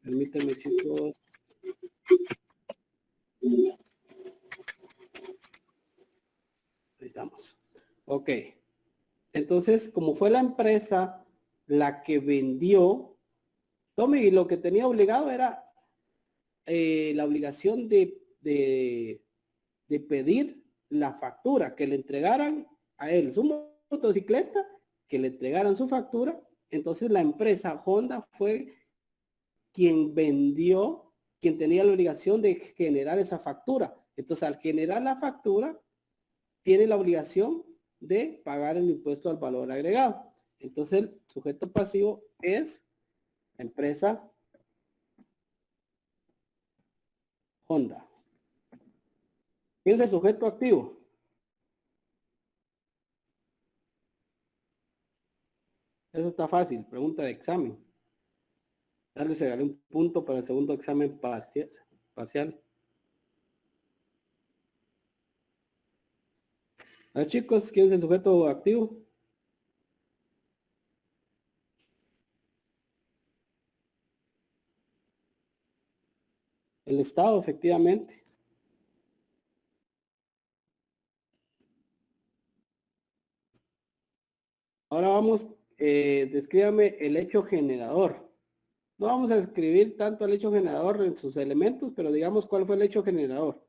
Permítanme, chicos. Ahí estamos. Ok. Entonces, como fue la empresa la que vendió, Tommy lo que tenía obligado era la obligación de pedir la factura, que le entregaran a él su motocicleta, que le entregaran su factura. Entonces la empresa Honda fue quien vendió, quien tenía la obligación de generar esa factura. Entonces al generar la factura, tiene la obligación de pagar el impuesto al valor agregado. Entonces el sujeto pasivo es la empresa Honda. ¿Quién es el sujeto activo? Eso está fácil, pregunta de examen. Ya les regalé un punto para el segundo examen parcial. A ver, chicos, ¿quién es el sujeto activo? El Estado, efectivamente. Ahora vamos, descríbame el hecho generador. No vamos a escribir tanto el hecho generador en sus elementos, pero digamos cuál fue el hecho generador.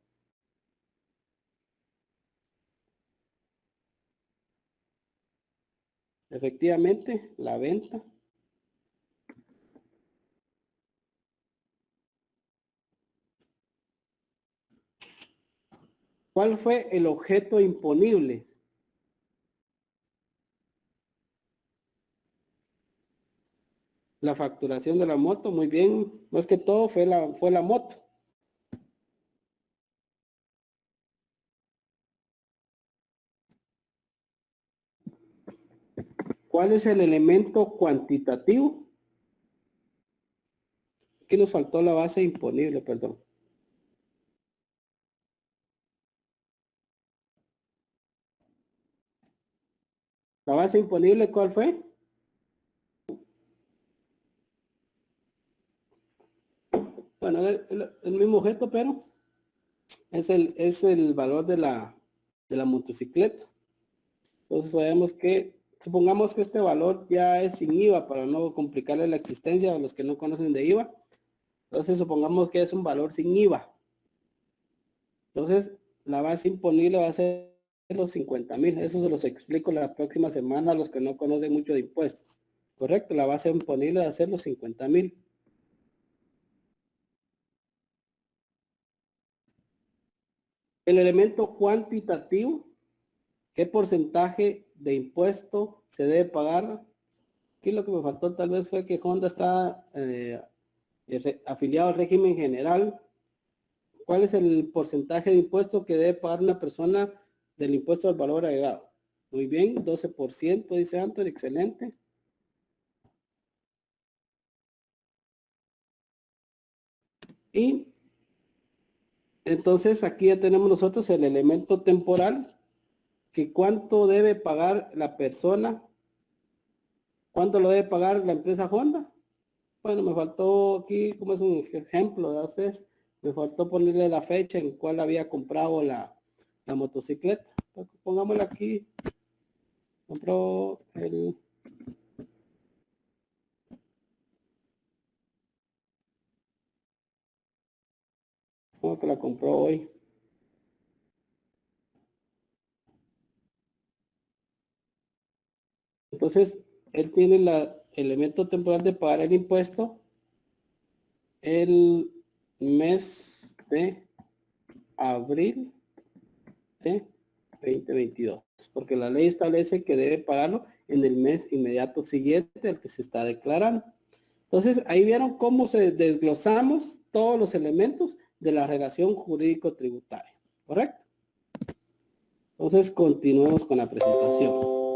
Efectivamente, la venta. ¿Cuál fue el objeto imponible? La facturación de la moto, muy bien. Más que todo fue la moto. ¿Cuál es el elemento cuantitativo? Aquí nos faltó la base imponible, perdón. ¿La base imponible cuál fue? el mismo objeto, pero es el valor de la motocicleta. Entonces sabemos que, supongamos que este valor ya es sin IVA para no complicarle la existencia a los que no conocen de IVA. Entonces supongamos que es un valor sin IVA. Entonces la base imponible va a ser los 50,000. Eso se los explico la próxima semana a los que no conocen mucho de impuestos. Correcto, la base imponible va a ser los 50,000. El elemento cuantitativo, ¿qué porcentaje de impuesto se debe pagar? Aquí lo que me faltó tal vez fue que Honda está afiliado al régimen general. ¿Cuál es el porcentaje de impuesto que debe pagar una persona del impuesto al valor agregado? Muy bien, 12%, dice Anthony, excelente. Y entonces aquí ya tenemos nosotros el elemento temporal, que cuánto debe pagar la persona, cuánto lo debe pagar la empresa Honda. Bueno, me faltó aquí, como es un ejemplo de ustedes, me faltó ponerle la fecha en cuál había comprado la motocicleta. Entonces, pongámosla aquí. Compró el... ¿Cómo que la compró hoy? Entonces, él tiene el elemento temporal de pagar el impuesto el mes de abril de 2022, porque la ley establece que debe pagarlo en el mes inmediato siguiente al que se está declarando. Entonces, ahí vieron cómo se desglosamos todos los elementos de la relación jurídico-tributaria, ¿correcto? Entonces, continuemos con la presentación.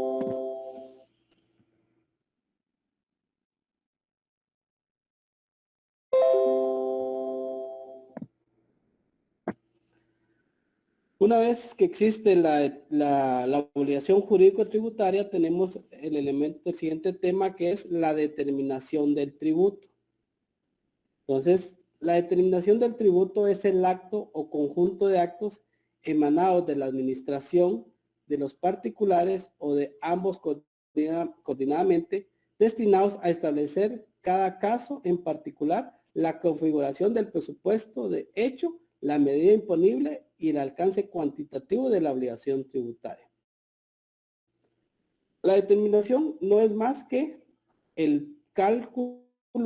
Una vez que existe la obligación jurídico-tributaria, tenemos el siguiente tema, que es la determinación del tributo. Entonces, la determinación del tributo es el acto o conjunto de actos emanados de la administración, de los particulares o de ambos coordinadamente, destinados a establecer cada caso en particular la configuración del presupuesto de hecho, la medida imponible y el alcance cuantitativo de la obligación tributaria. La determinación no es más que el cálculo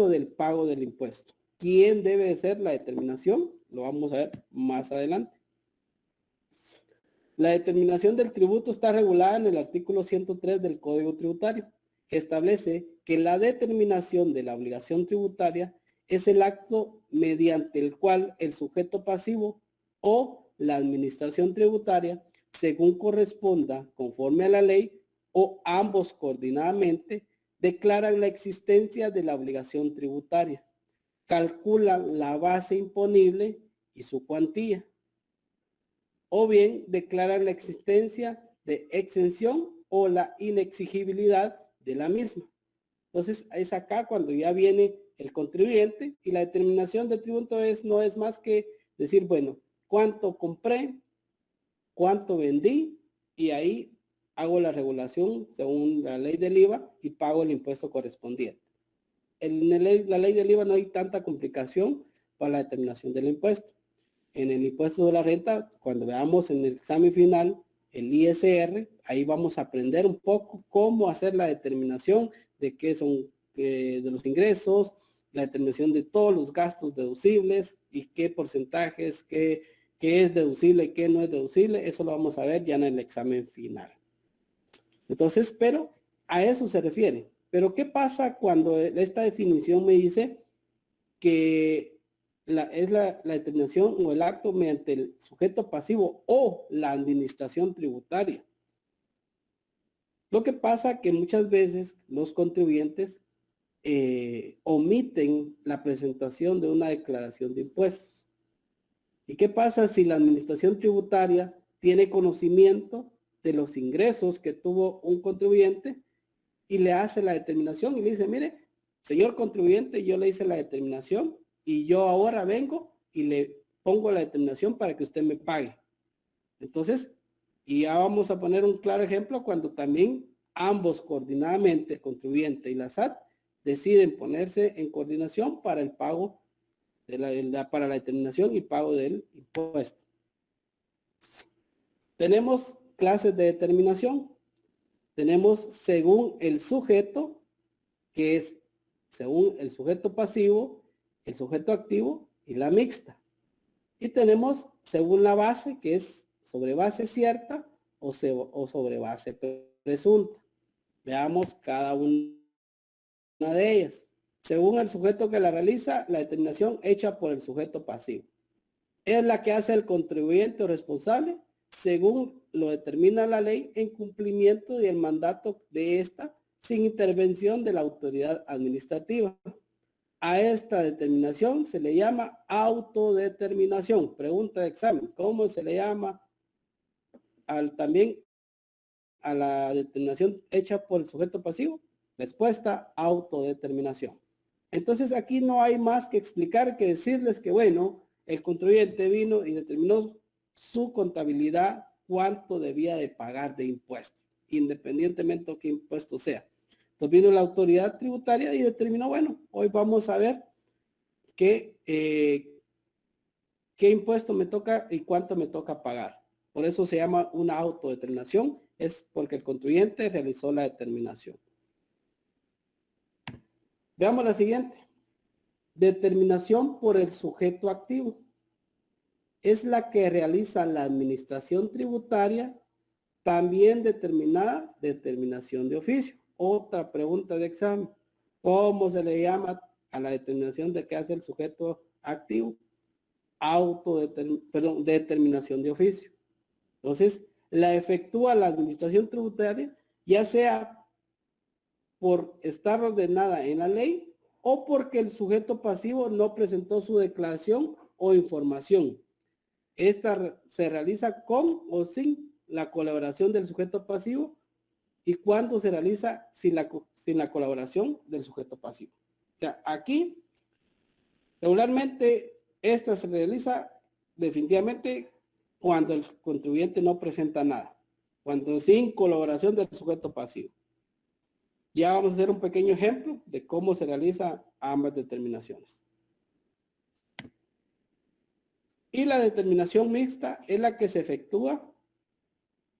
del pago del impuesto. ¿Quién debe de ser la determinación? Lo vamos a ver más adelante. La determinación del tributo está regulada en el artículo 103 del Código Tributario, que establece que la determinación de la obligación tributaria es el acto mediante el cual el sujeto pasivo o la administración tributaria, según corresponda conforme a la ley o ambos coordinadamente, declaran la existencia de la obligación tributaria, calculan la base imponible y su cuantía, o bien declaran la existencia de exención o la inexigibilidad de la misma. Entonces es acá cuando ya viene el contribuyente y la determinación del tributo no es más que decir, bueno, cuánto compré, cuánto vendí, y ahí hago la regulación según la ley del IVA y pago el impuesto correspondiente. En la ley del IVA no hay tanta complicación para la determinación del impuesto. En el impuesto de la renta, cuando veamos en el examen final el ISR, ahí vamos a aprender un poco cómo hacer la determinación de qué son de los ingresos, la determinación de todos los gastos deducibles y qué porcentajes, qué es deducible y qué no es deducible. Eso lo vamos a ver ya en el examen final. Entonces, pero a eso se refiere. Pero ¿qué pasa cuando esta definición me dice que es la determinación o el acto mediante el sujeto pasivo o la administración tributaria? Lo que pasa que muchas veces los contribuyentes omiten la presentación de una declaración de impuestos. ¿Y qué pasa si la administración tributaria tiene conocimiento de los ingresos que tuvo un contribuyente y le hace la determinación y le dice, mire, señor contribuyente, yo le hice la determinación y yo ahora vengo y le pongo la determinación para que usted me pague. Entonces, y ya vamos a poner un claro ejemplo cuando también ambos coordinadamente, el contribuyente y la SAT, deciden ponerse en coordinación para el pago, para la determinación y pago del impuesto. Tenemos clases de determinación. Tenemos según el sujeto, que es según el sujeto pasivo, el sujeto activo y la mixta. Y tenemos según la base, que es sobre base cierta o sobre base presunta. Veamos cada una de ellas. Según el sujeto que la realiza, la determinación hecha por el sujeto pasivo. Es la que hace el contribuyente o responsable según lo determina la ley en cumplimiento del mandato de esta sin intervención de la autoridad administrativa. A esta determinación se le llama autodeterminación. Pregunta de examen. ¿Cómo se le llama también a la determinación hecha por el sujeto pasivo? Respuesta, autodeterminación. Entonces aquí no hay más que explicar que decirles que bueno, el contribuyente vino y determinó su contabilidad cuánto debía de pagar de impuesto, independientemente de qué impuesto sea. Entonces vino la autoridad tributaria y determinó, bueno, hoy vamos a ver qué impuesto me toca y cuánto me toca pagar. Por eso se llama una autodeterminación, es porque el contribuyente realizó la determinación. Veamos la siguiente. Determinación por el sujeto activo. Es la que realiza la administración tributaria, también determinada determinación de oficio. Otra pregunta de examen. ¿Cómo se le llama a la determinación de qué hace el sujeto activo? Determinación de oficio. Entonces, la efectúa la administración tributaria, ya sea por estar ordenada en la ley o porque el sujeto pasivo no presentó su declaración o información. Esta se realiza con o sin la colaboración del sujeto pasivo y cuando se realiza sin la colaboración del sujeto pasivo. O sea, aquí regularmente esta se realiza definitivamente cuando el contribuyente no presenta nada, cuando sin colaboración del sujeto pasivo. Ya vamos a hacer un pequeño ejemplo de cómo se realiza ambas determinaciones. Y la determinación mixta es la que se efectúa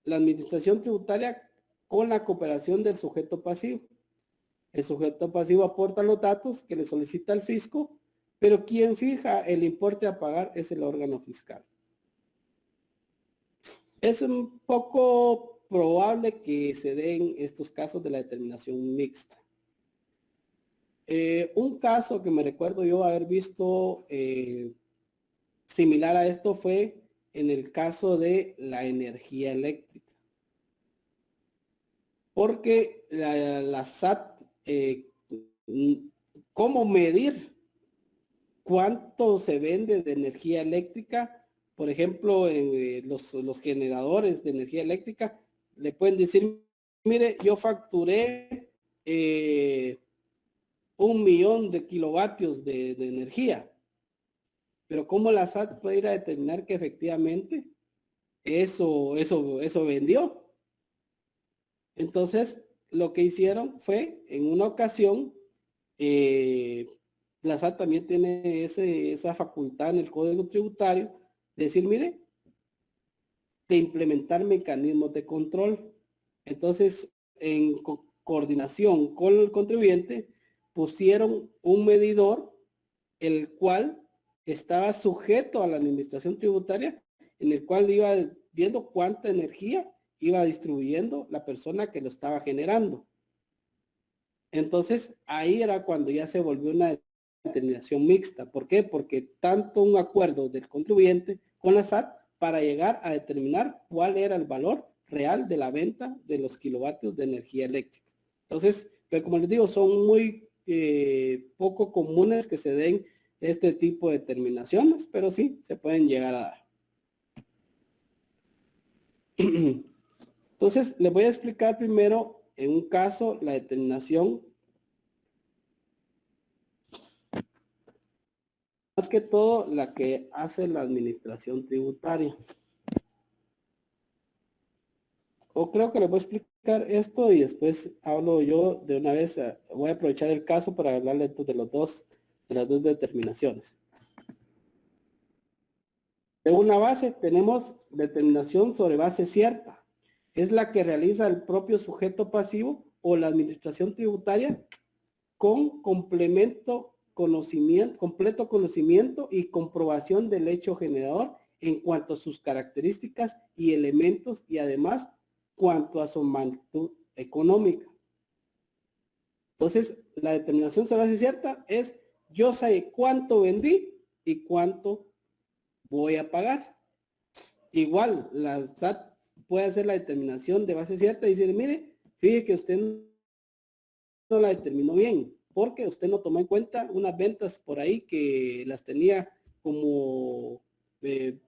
la administración tributaria con la cooperación del sujeto pasivo. El sujeto pasivo aporta los datos que le solicita el fisco, pero quien fija el importe a pagar es el órgano fiscal. Es un poco probable que se den estos casos de la determinación mixta. Un caso que me recuerdo yo haber visto similar a esto fue en el caso de la energía eléctrica. Porque la SAT, ¿cómo medir cuánto se vende de energía eléctrica? Por ejemplo, en los generadores de energía eléctrica, le pueden decir, mire, yo facturé 1.000.000 de kilovatios de energía. Pero ¿cómo la SAT puede ir a determinar que efectivamente eso vendió? Entonces, lo que hicieron fue, en una ocasión, la SAT también tiene esa facultad en el Código Tributario de decir, mire, de implementar mecanismos de control. Entonces, en coordinación con el contribuyente, pusieron un medidor, el cual estaba sujeto a la administración tributaria, en el cual iba viendo cuánta energía iba distribuyendo la persona que lo estaba generando. Entonces, ahí era cuando ya se volvió una determinación mixta. ¿Por qué? Porque tanto un acuerdo del contribuyente con la SAT para llegar a determinar cuál era el valor real de la venta de los kilovatios de energía eléctrica. Entonces, pero como les digo, son muy poco comunes que se den este tipo de determinaciones, pero sí se pueden llegar a dar. Entonces, les voy a explicar primero en un caso la determinación más que todo la que hace la administración tributaria. O creo que les voy a explicar esto y después hablo yo de una vez. Voy a aprovechar el caso para hablarle de las dos determinaciones. De una base tenemos determinación sobre base cierta. Es la que realiza el propio sujeto pasivo o la administración tributaria con completo conocimiento y comprobación del hecho generador en cuanto a sus características y elementos y además cuanto a su magnitud económica. Entonces, la determinación sobre base cierta es yo sé cuánto vendí y cuánto voy a pagar. Igual, la SAT puede hacer la determinación de base cierta y decir, mire, fíjese que usted no la determinó bien, porque usted no tomó en cuenta unas ventas por ahí que las tenía como, que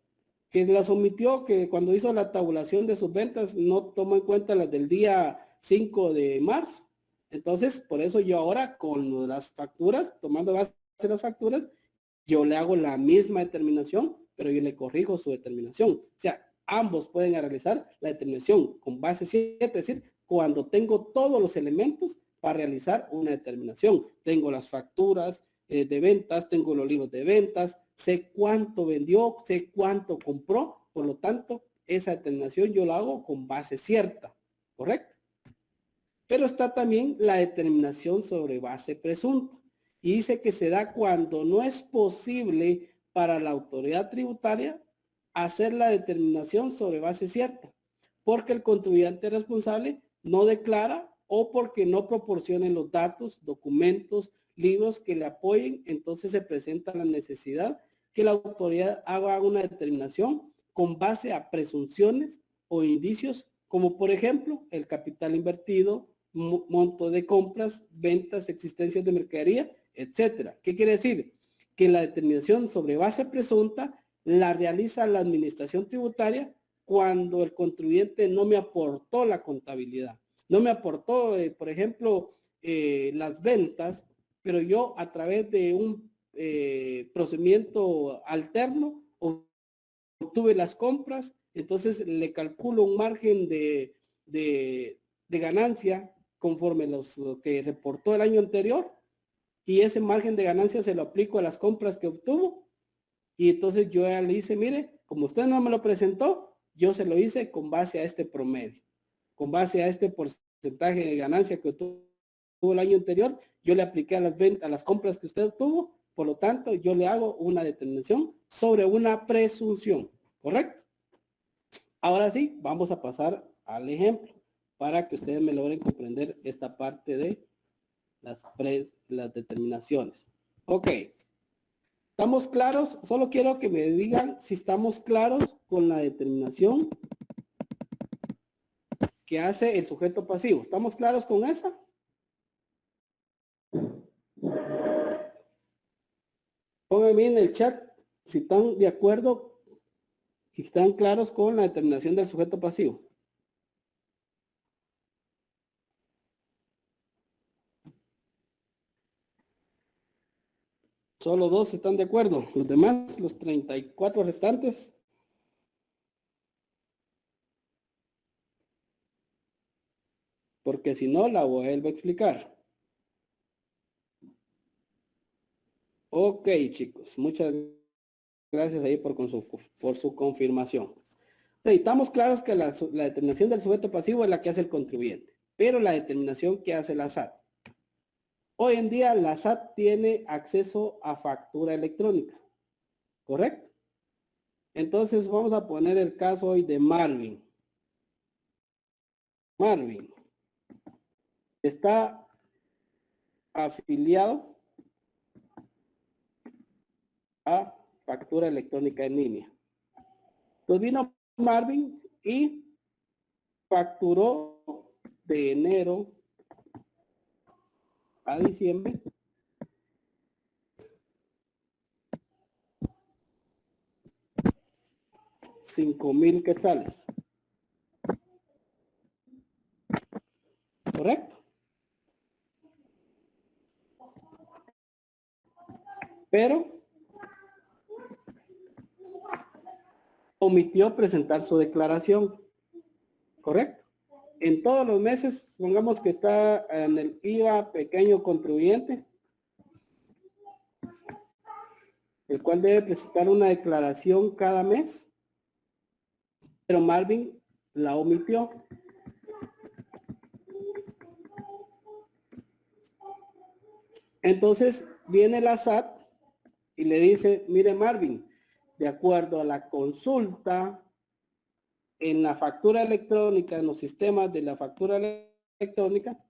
las omitió, que cuando hizo la tabulación de sus ventas no tomó en cuenta las del día 5 de marzo. Entonces, por eso yo ahora con las facturas, tomando base de las facturas, yo le hago la misma determinación, pero yo le corrijo su determinación. O sea, ambos pueden realizar la determinación con base 7, es decir, cuando tengo todos los elementos para realizar una determinación. Tengo las facturas de ventas, tengo los libros de ventas, sé cuánto vendió, sé cuánto compró, por lo tanto, esa determinación yo la hago con base cierta, ¿correcto? Pero está también la determinación sobre base presunta. Y dice que se da cuando no es posible para la autoridad tributaria hacer la determinación sobre base cierta, porque el contribuyente responsable no declara o porque no proporcionen los datos, documentos, libros que le apoyen, entonces se presenta la necesidad que la autoridad haga una determinación con base a presunciones o indicios, como por ejemplo el capital invertido, monto de compras, ventas, existencias de mercadería, etcétera. ¿Qué quiere decir? Que la determinación sobre base presunta la realiza la administración tributaria cuando el contribuyente no me aportó la contabilidad. No me aportó, por ejemplo, las ventas, pero yo a través de un procedimiento alterno obtuve las compras, entonces le calculo un margen de ganancia conforme los que reportó el año anterior y ese margen de ganancia se lo aplico a las compras que obtuvo y entonces yo ya le hice, mire, como usted no me lo presentó, yo se lo hice con base a este promedio, con base a este porcentaje de ganancia que obtuvo el año anterior, yo le apliqué a las ventas, a las compras que usted obtuvo, por lo tanto, yo le hago una determinación sobre una presunción, ¿correcto? Ahora sí, vamos a pasar al ejemplo para que ustedes me logren comprender esta parte de las determinaciones. Ok. ¿Estamos claros? Solo quiero que me digan si estamos claros con la determinación que hace el sujeto pasivo. ¿Estamos claros con esa? Pónganme en el chat si están de acuerdo y están claros con la determinación del sujeto pasivo. Solo 2 están de acuerdo. Los demás, los 34 restantes. Porque si no, la vuelvo a explicar. Ok, chicos. Muchas gracias ahí por su confirmación. Estamos claros que la determinación del sujeto pasivo es la que hace el contribuyente. Pero la determinación que hace la SAT. Hoy en día la SAT tiene acceso a factura electrónica, ¿correcto? Entonces vamos a poner el caso hoy de Marvin. Marvin está afiliado a factura electrónica en línea. Entonces vino Marvin y facturó de enero a diciembre $5,000 quetzales. ¿Correcto? Pero omitió presentar su declaración, ¿correcto? En todos los meses, pongamos que está en el IVA pequeño contribuyente, el cual debe presentar una declaración cada mes, pero Marvin la omitió. Entonces viene la SAT y le dice, mire Marvin, de acuerdo a la consulta en la factura electrónica, en los sistemas de la factura electrónica,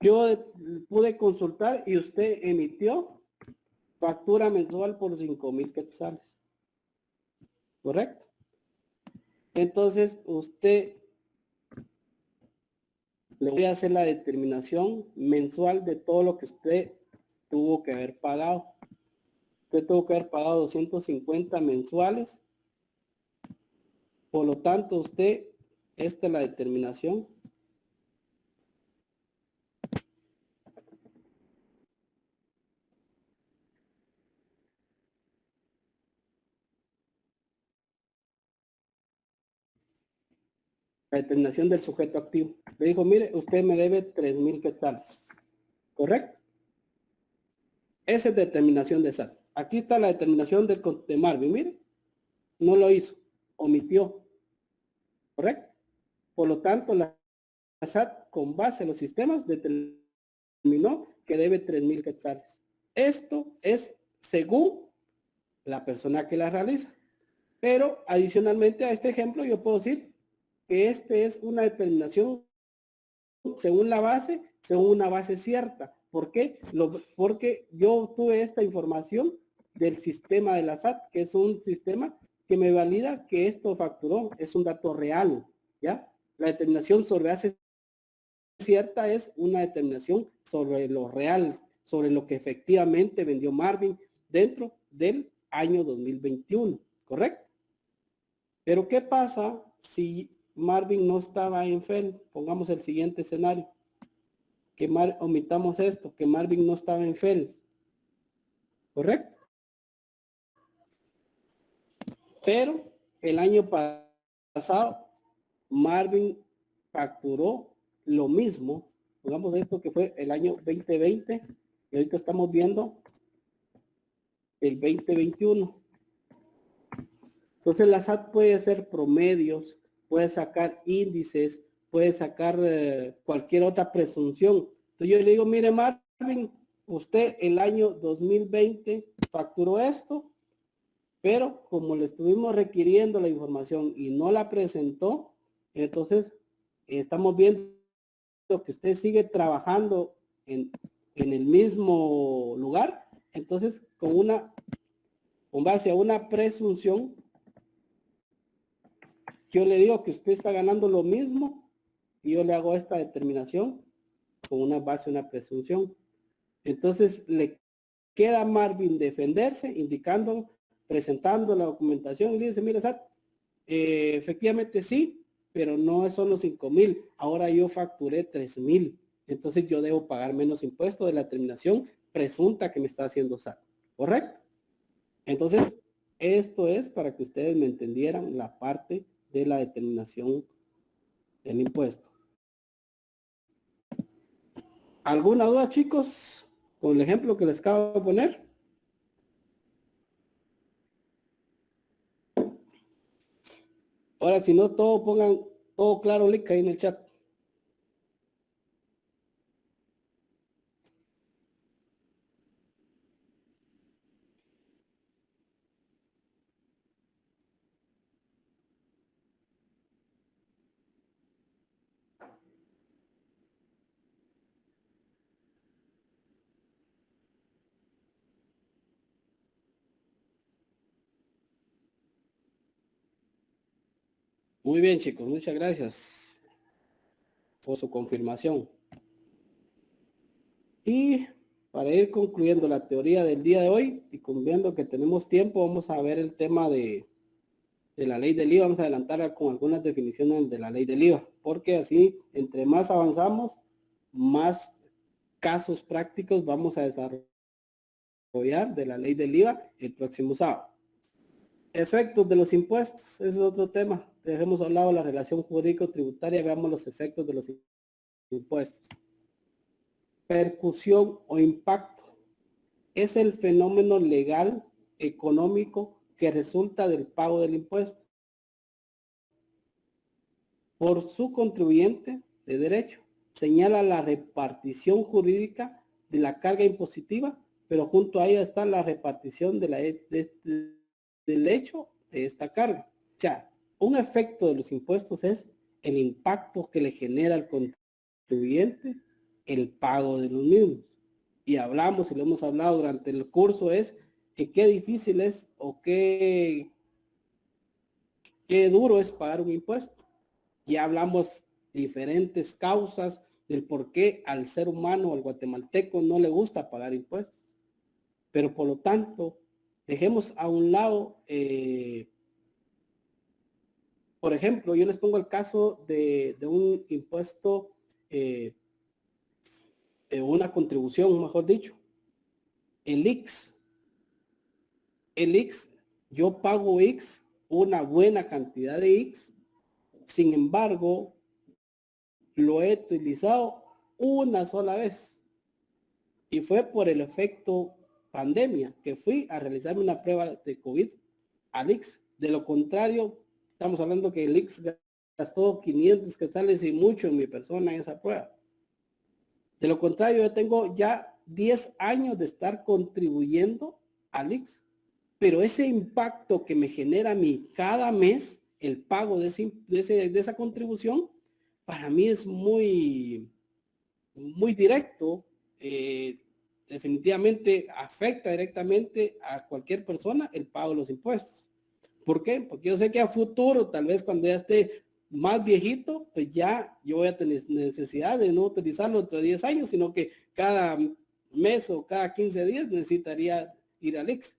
yo pude consultar y usted emitió factura mensual por 5,000 quetzales. ¿Correcto? Entonces usted le voy a hacer la determinación mensual de todo lo que usted tuvo que haber pagado. Usted tuvo que haber pagado 250 mensuales. Por lo tanto, usted, esta es la determinación. La determinación del sujeto activo. Le dijo, mire, usted me debe 3,000 quetzales. ¿Correcto? Esa es determinación de SAT. Aquí está la determinación de Marvin. Mire, no lo hizo, omitió. ¿Correcto? Por lo tanto, la SAT, con base en los sistemas, determinó que debe 3,000 quetzales. Esto es según la persona que la realiza. Pero adicionalmente a este ejemplo, yo puedo decir que este es una determinación según la base, según una base cierta. ¿Por qué? Porque yo obtuve esta información del sistema de la SAT, que es un sistema que me valida que esto facturó, es un dato real, ¿ya? La determinación sobre base cierta es una determinación sobre lo real, sobre lo que efectivamente vendió Marvin dentro del año 2021, ¿correcto? Pero ¿qué pasa si Marvin no estaba en FEL? Pongamos el siguiente escenario. Que omitamos esto, que Marvin no estaba en FEL. ¿Correcto? Pero el año pasado, Marvin facturó lo mismo. Pongamos esto que fue el año 2020 y ahorita estamos viendo el 2021. Entonces la SAT puede hacer promedios, puede sacar índices, puede sacar cualquier otra presunción. Entonces yo le digo, mire Marvin, usted el año 2020 facturó esto, pero como le estuvimos requiriendo la información y no la presentó, entonces estamos viendo que usted sigue trabajando en el mismo lugar. Entonces con base a una presunción, yo le digo que usted está ganando lo mismo y yo le hago esta determinación con una base, una presunción. Entonces le queda a Marvin defenderse, indicando, presentando la documentación y le dice, mira, SAT, efectivamente sí, pero no son los 5,000. Ahora yo facturé 3,000. Entonces yo debo pagar menos impuesto de la determinación presunta que me está haciendo SAT. ¿Correcto? Entonces, esto es para que ustedes me entendieran la parte de la determinación del impuesto. ¿Alguna duda, chicos? Con el ejemplo que les acabo de poner. Ahora, si no, pongan todo claro, link ahí en el chat. Muy bien, chicos, muchas gracias por su confirmación. Y para ir concluyendo la teoría del día de hoy y viendo que tenemos tiempo, vamos a ver el tema de la ley del IVA. Vamos a adelantar con algunas definiciones de la ley del IVA, porque así, entre más avanzamos, más casos prácticos vamos a desarrollar desarrollar de la ley del IVA el próximo sábado. Efectos de los impuestos, ese es otro tema. Hemos hablado de la relación jurídico-tributaria, veamos los efectos de los impuestos. Percusión o impacto es el fenómeno legal, económico que resulta del pago del impuesto por su contribuyente de derecho. Señala la repartición jurídica de la carga impositiva, pero junto a ella está la repartición del hecho de esta carga. O sea, un efecto de los impuestos es el impacto que le genera al contribuyente el pago de los mismos. Y hablamos, y lo hemos hablado durante el curso, es que qué difícil es o qué duro es pagar un impuesto. Ya hablamos diferentes causas del por qué al ser humano, al guatemalteco, no le gusta pagar impuestos. Pero por lo tanto, dejemos a un lado, por ejemplo, yo les pongo el caso de un impuesto, una contribución, mejor dicho, el IX. El IX, yo pago X, una buena cantidad de X, sin embargo, lo he utilizado una sola vez. Y fue por el efecto pandemia, que fui a realizarme una prueba de COVID al IX. De lo contrario, estamos hablando que el IX gastó 500 quetzales y mucho en mi persona en esa prueba. De lo contrario, yo tengo ya 10 años de estar contribuyendo al IX. Pero ese impacto que me genera a mí cada mes, el pago de esa contribución, para mí es muy, muy directo. Definitivamente afecta directamente a cualquier persona el pago de los impuestos. ¿Por qué? Porque yo sé que a futuro, tal vez cuando ya esté más viejito, pues ya yo voy a tener necesidad de no utilizarlo otros 10 años, sino que cada mes o cada 15 días necesitaría ir al IX.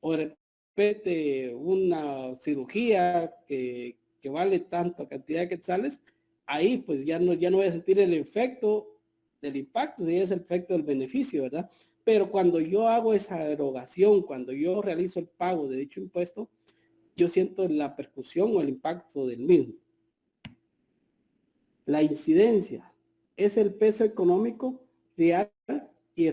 O de repente una cirugía que vale tanta cantidad de quetzales, ahí pues ya no voy a sentir el efecto del impacto, si es el efecto del beneficio, ¿verdad? Pero cuando yo hago esa erogación, cuando yo realizo el pago de dicho impuesto, yo siento la percusión o el impacto del mismo. La incidencia es el peso económico real y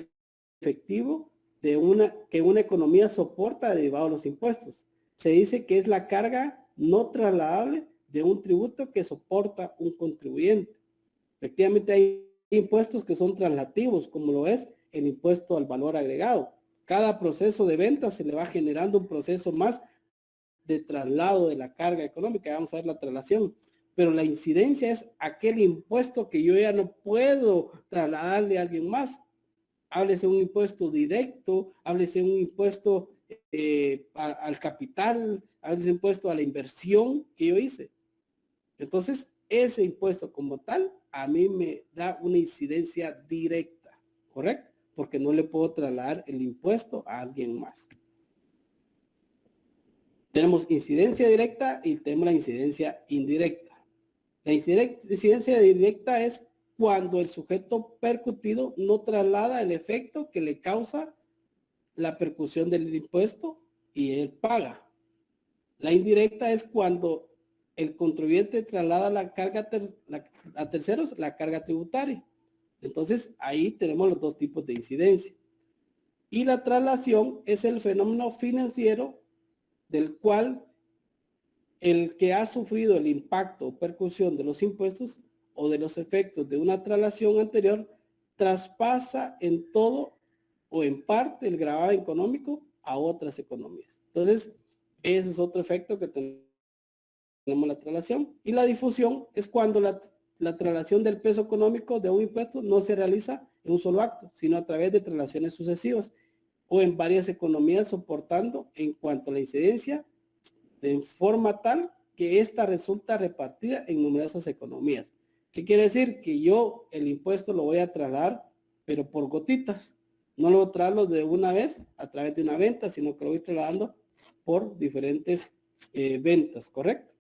efectivo que una economía soporta derivado de los impuestos. Se dice que es la carga no trasladable de un tributo que soporta un contribuyente. Efectivamente hay impuestos que son traslativos, como lo es el impuesto al valor agregado. Cada proceso de venta se le va generando un proceso más de traslado de la carga económica. Vamos a ver la traslación. Pero la incidencia es aquel impuesto que yo ya no puedo trasladarle a alguien más. Háblese un impuesto directo, háblese un impuesto al capital, háblese un impuesto a la inversión que yo hice. Entonces, ese impuesto como tal, a mí me da una incidencia directa, ¿correcto? Porque no le puedo trasladar el impuesto a alguien más. Tenemos incidencia directa y tenemos la incidencia indirecta. La incidencia directa es cuando el sujeto percutido no traslada el efecto que le causa la percusión del impuesto y él paga. La indirecta es cuando el contribuyente traslada la carga a terceros, la carga tributaria. Entonces, ahí tenemos los dos tipos de incidencia. Y la traslación es el fenómeno financiero del cual el que ha sufrido el impacto o percusión de los impuestos o de los efectos de una traslación anterior traspasa en todo o en parte el gravamen económico a otras economías. Entonces, ese es otro efecto que tenemos la traslación. Y la difusión es cuando la traslación del peso económico de un impuesto no se realiza en un solo acto, sino a través de traslaciones sucesivas o en varias economías soportando en cuanto a la incidencia de forma tal que ésta resulta repartida en numerosas economías. ¿Qué quiere decir? Que yo el impuesto lo voy a trasladar, pero por gotitas. No lo traslado de una vez a través de una venta, sino que lo voy trasladando por diferentes ventas, ¿correcto?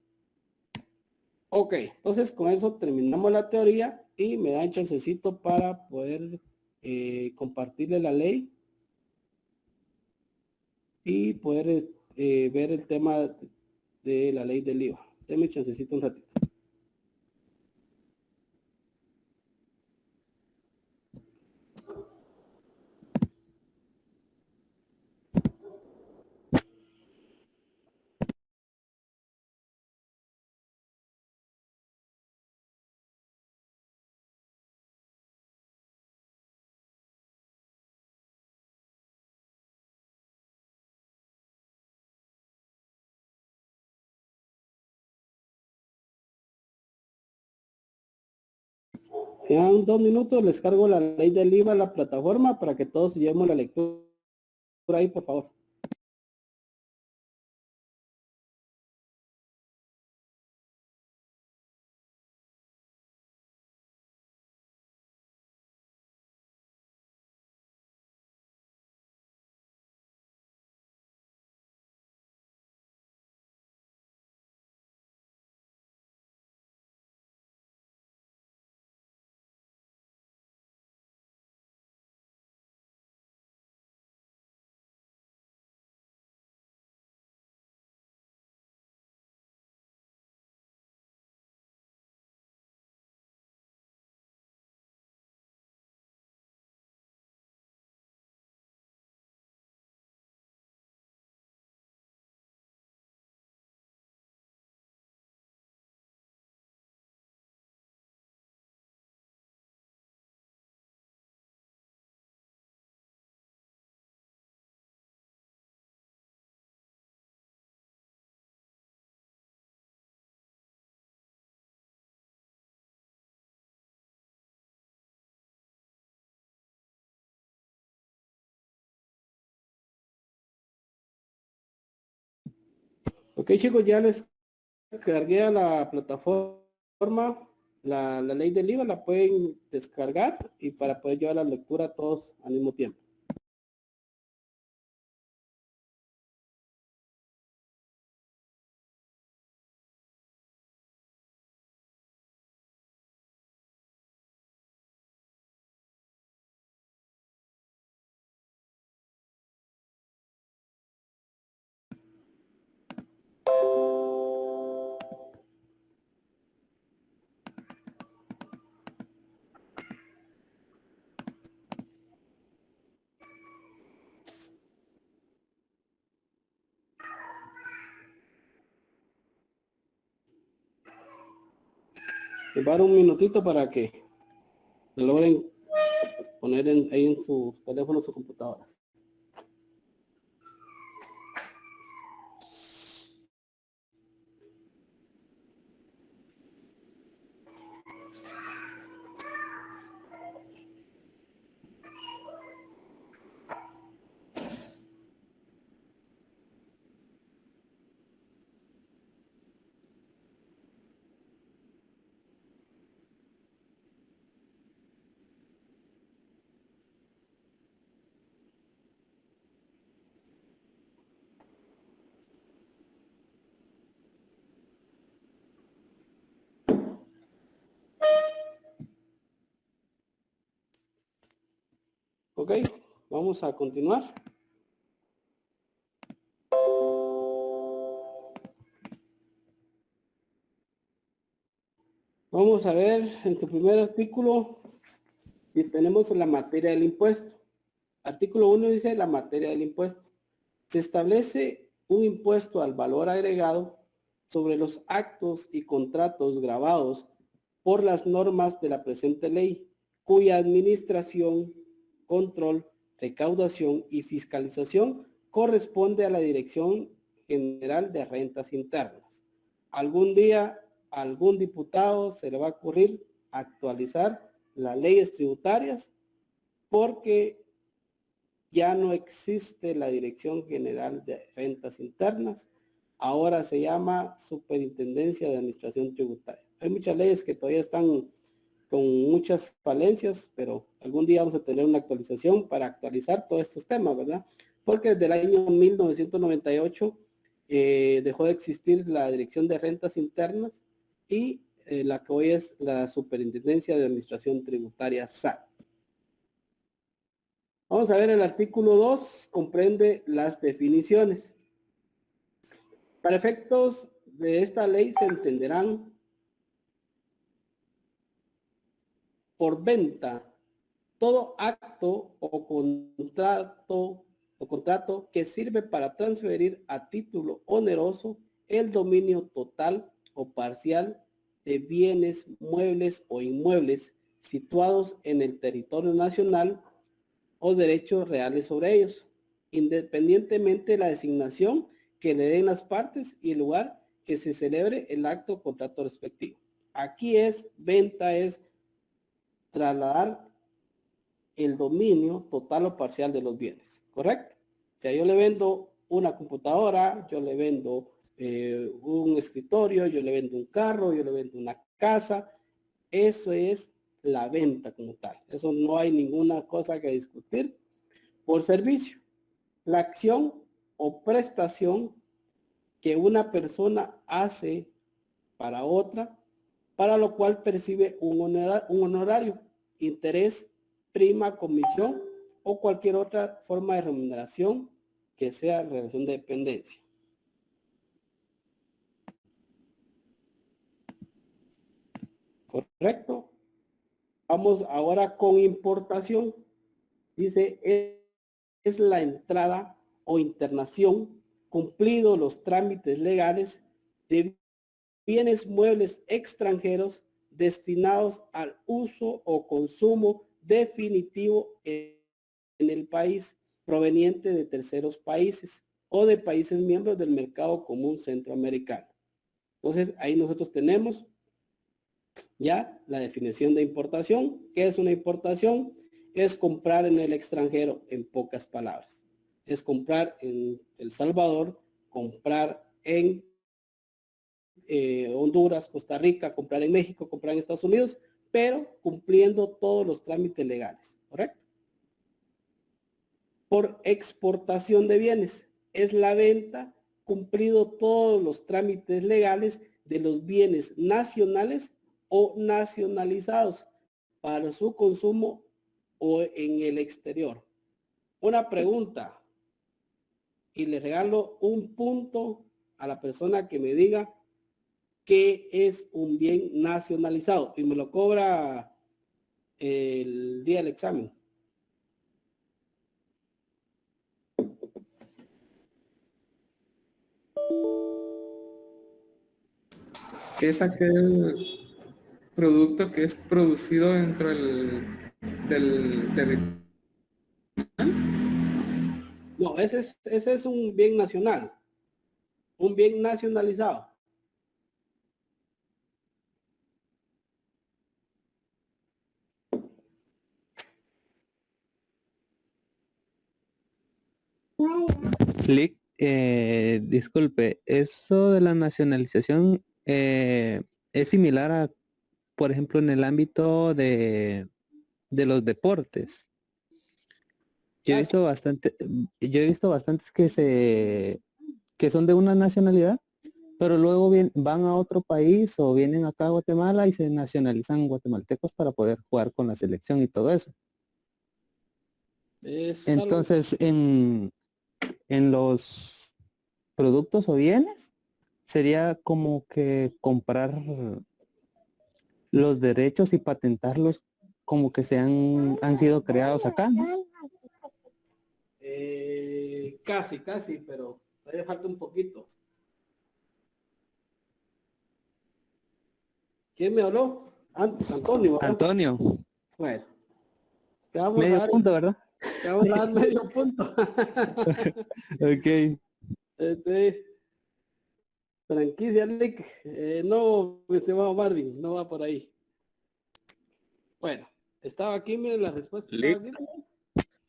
Ok, entonces con eso terminamos la teoría y me dan chancecito para poder compartirle la ley y poder ver el tema de la ley del IVA. Deme chancecito un ratito. Si dan 2 minutos, les cargo la ley del IVA a la plataforma para que todos llevemos la lectura ahí, por favor. Ok, chicos, ya les cargué a la plataforma la ley del IVA, la pueden descargar y para poder llevar la lectura todos al mismo tiempo. Les va a dar un minutito para que logren poner ahí en sus teléfonos o computadoras. Ok, vamos a continuar. Vamos a ver en tu primer artículo y tenemos la materia del impuesto. Artículo 1 dice la materia del impuesto. Se establece un impuesto al valor agregado sobre los actos y contratos grabados por las normas de la presente ley, cuya administración, control, recaudación y fiscalización corresponde a la Dirección General de Rentas Internas. Algún día a algún diputado se le va a ocurrir actualizar las leyes tributarias porque ya no existe la Dirección General de Rentas Internas, ahora se llama Superintendencia de Administración Tributaria. Hay muchas leyes que todavía están con muchas falencias, pero algún día vamos a tener una actualización para actualizar todos estos temas, ¿verdad? Porque desde el año 1998 dejó de existir la Dirección de Rentas Internas y la que hoy es la Superintendencia de Administración Tributaria, SAT. Vamos a ver, el artículo 2 comprende las definiciones. Para efectos de esta ley se entenderán por venta todo acto o contrato que sirve para transferir a título oneroso el dominio total o parcial de bienes muebles o inmuebles situados en el territorio nacional o derechos reales sobre ellos, independientemente de la designación que le den las partes y el lugar que se celebre el acto o contrato respectivo. Aquí es venta, es trasladar el dominio total o parcial de los bienes, ¿correcto? O sea, yo le vendo una computadora, yo le vendo un escritorio, yo le vendo un carro, yo le vendo una casa. Eso es la venta como tal. Eso no hay ninguna cosa que discutir. Por servicio, la acción o prestación que una persona hace para otra, para lo cual percibe un honorario, interés, prima, comisión o cualquier otra forma de remuneración que sea relación de dependencia. ¿Correcto? Vamos ahora con importación. Dice, es la entrada o internación, cumplido los trámites legales de bienes muebles extranjeros destinados al uso o consumo definitivo en el país, proveniente de terceros países o de países miembros del mercado común centroamericano. Entonces, ahí nosotros tenemos ya la definición de importación. ¿Qué es una importación? Es comprar en el extranjero, en pocas palabras. Es comprar en El Salvador, comprar en Honduras, Costa Rica, comprar en México, comprar en Estados Unidos, pero cumpliendo todos los trámites legales, ¿correcto? Por exportación de bienes, es la venta cumplido todos los trámites legales de los bienes nacionales o nacionalizados para su consumo o en el exterior. Una pregunta, y le regalo un punto a la persona que me diga qué es un bien nacionalizado, y me lo cobra el día del examen. ¿Qué es aquel producto que es producido dentro del territorio? No, ese es un bien nacional, un bien nacionalizado. Lick, disculpe, eso de la nacionalización es similar a, por ejemplo, en el ámbito de los deportes. Yo he visto bastantes que son de una nacionalidad, pero luego van a otro país o vienen acá a Guatemala y se nacionalizan guatemaltecos para poder jugar con la selección y todo eso. Entonces, en los productos o bienes, sería como que comprar los derechos y patentarlos como que han sido creados acá, ¿no? Casi, pero todavía falta un poquito. ¿Quién me habló? Antes, Antonio, ¿verdad? Antonio, Bueno, te vamos a medio dar, punto, ¿verdad? te vamos a dar medio punto. Ok. Franquicia Lick, no, mi estimado Marvin, no va por ahí. Bueno, estaba aquí, miren la respuesta. Lick.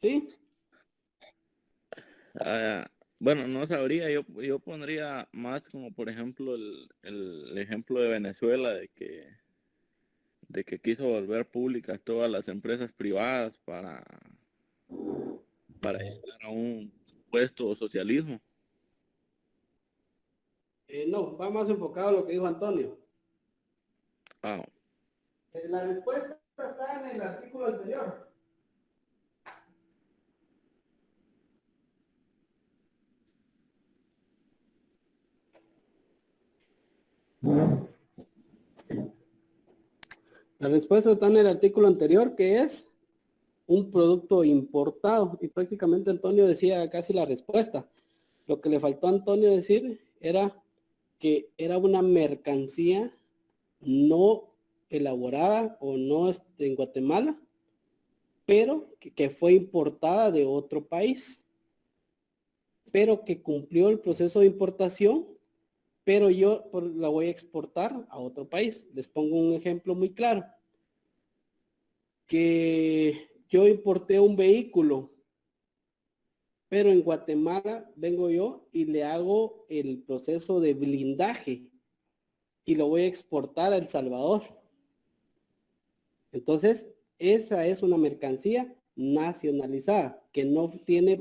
¿Sí? Bueno, no sabría, yo pondría más como por ejemplo el ejemplo de Venezuela de que quiso volver públicas todas las empresas privadas para llegar a un supuesto socialismo. No, va más enfocado a lo que dijo Antonio. Ah, La respuesta está en el artículo anterior. La respuesta está en el artículo anterior, que es un producto importado. Y prácticamente Antonio decía casi la respuesta. Lo que le faltó a Antonio decir era que era una mercancía no elaborada o no en Guatemala, pero que fue importada de otro país, pero que cumplió el proceso de importación, pero yo la voy a exportar a otro país. Les pongo un ejemplo muy claro. Que yo importé un vehículo, pero en Guatemala vengo yo y le hago el proceso de blindaje y lo voy a exportar a El Salvador. Entonces, esa es una mercancía nacionalizada, que no tiene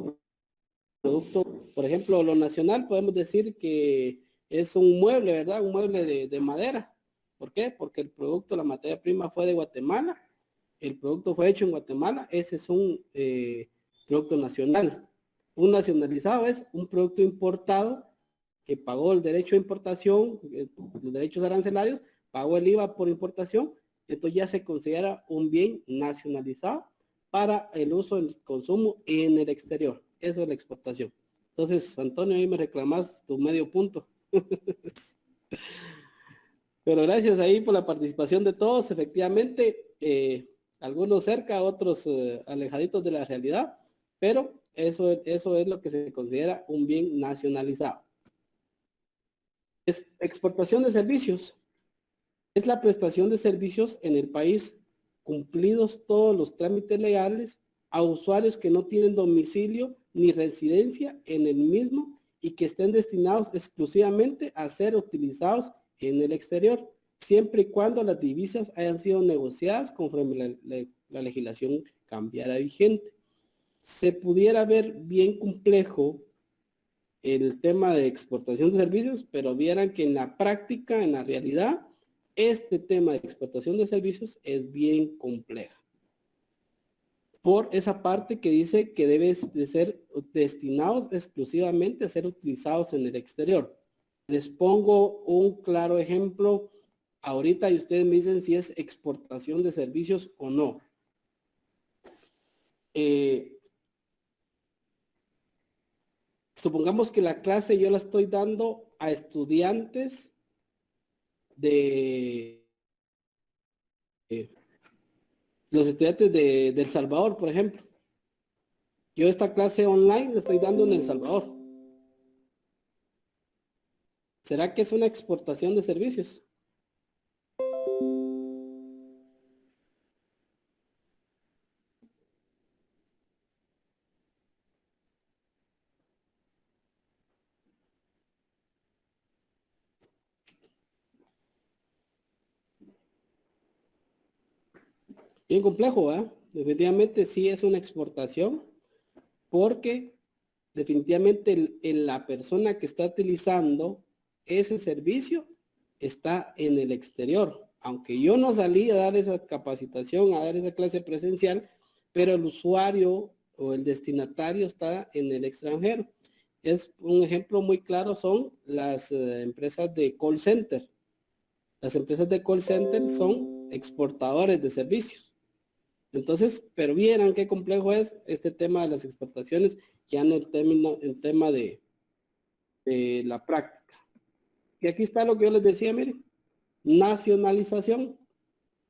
producto. Por ejemplo, lo nacional podemos decir que es un mueble, ¿verdad? Un mueble de madera. ¿Por qué? Porque el producto, la materia prima fue de Guatemala, el producto fue hecho en Guatemala, ese es un producto nacional. Un nacionalizado es un producto importado que pagó el derecho de importación, los derechos arancelarios, pagó el IVA por importación, entonces ya se considera un bien nacionalizado para el uso, el consumo en el exterior. Eso es la exportación. Entonces, Antonio, ahí me reclamas tu medio punto. Pero gracias ahí por la participación de todos. Efectivamente, algunos cerca, otros alejaditos de la realidad, pero eso es lo que se considera un bien nacionalizado. Exportación de servicios. Es la prestación de servicios en el país, cumplidos todos los trámites legales, a usuarios que no tienen domicilio ni residencia en el mismo y que estén destinados exclusivamente a ser utilizados en el exterior, siempre y cuando las divisas hayan sido negociadas conforme la legislación cambiara vigente. Se pudiera ver bien complejo el tema de exportación de servicios, pero vieran que en la práctica, en la realidad, este tema de exportación de servicios es bien compleja. Por esa parte que dice que deben de ser destinados exclusivamente a ser utilizados en el exterior. Les pongo un claro ejemplo ahorita y ustedes me dicen si es exportación de servicios o no. Supongamos que la clase yo la estoy dando a estudiantes de los estudiantes de El Salvador, por ejemplo. Yo esta clase online la estoy dando en El Salvador. ¿Será que es una exportación de servicios? Bien complejo, ¿eh? Definitivamente sí es una exportación, porque definitivamente la persona que está utilizando ese servicio está en el exterior. Aunque yo no salí a dar esa capacitación, a dar esa clase presencial, pero el usuario o el destinatario está en el extranjero. Es un ejemplo muy claro, son las empresas de call center. Las empresas de call center son exportadores de servicios. Entonces, pero vieran qué complejo es este tema de las exportaciones, ya en el tema de la práctica. Y aquí está lo que yo les decía, miren, nacionalización.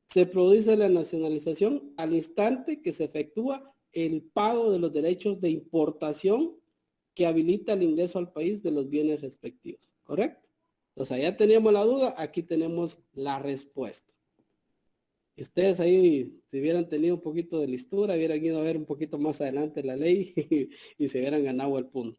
Se produce la nacionalización al instante que se efectúa el pago de los derechos de importación que habilita el ingreso al país de los bienes respectivos, ¿correcto? Entonces, ya teníamos la duda, aquí tenemos la respuesta. Ustedes ahí, si hubieran tenido un poquito de listura, hubieran ido a ver un poquito más adelante la ley y se hubieran ganado el punto.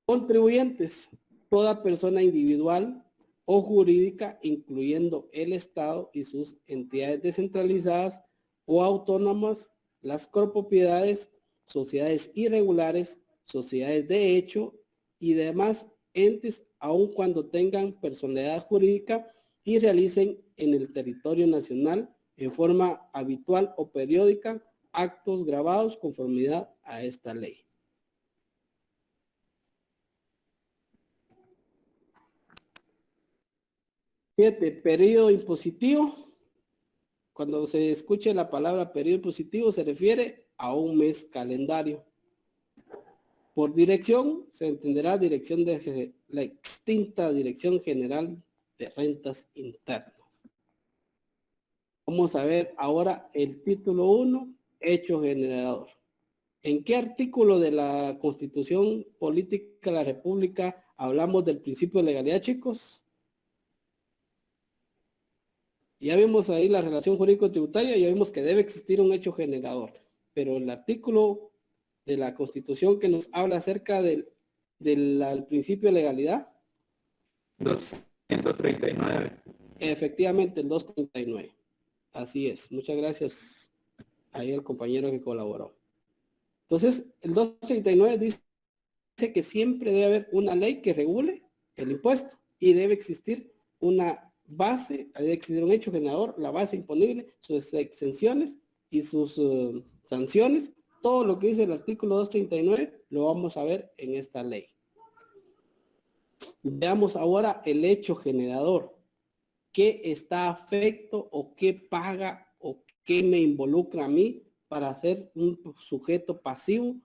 Contribuyentes, toda persona individual o jurídica, incluyendo el Estado y sus entidades descentralizadas o autónomas, las copropiedades, sociedades irregulares, sociedades de hecho y demás entes, aun cuando tengan personalidad jurídica y realicen en el territorio nacional en forma habitual o periódica actos grabados conformidad a esta ley. 7. Periodo impositivo. Cuando se escuche la palabra periodo impositivo se refiere a un mes calendario. Por dirección se entenderá dirección de la extinta Dirección General de Rentas Internas. Vamos a ver ahora el título 1, hecho generador. ¿En qué artículo de la Constitución Política de la República hablamos del principio de legalidad, chicos? Ya vimos ahí la relación jurídico-tributaria, ya vimos que debe existir un hecho generador, pero el artículo de la Constitución que nos habla acerca del principio de legalidad. 239. Efectivamente, el 239. Así es. Muchas gracias ahí al compañero que colaboró. Entonces, el 239 dice que siempre debe haber una ley que regule el impuesto y debe existir una base, debe existir un hecho generador, la base imponible, sus exenciones y sus sanciones. Todo lo que dice el artículo 239 lo vamos a ver en esta ley. Veamos ahora el hecho generador. ¿Qué está afecto o qué paga o qué me involucra a mí para ser un sujeto pasivo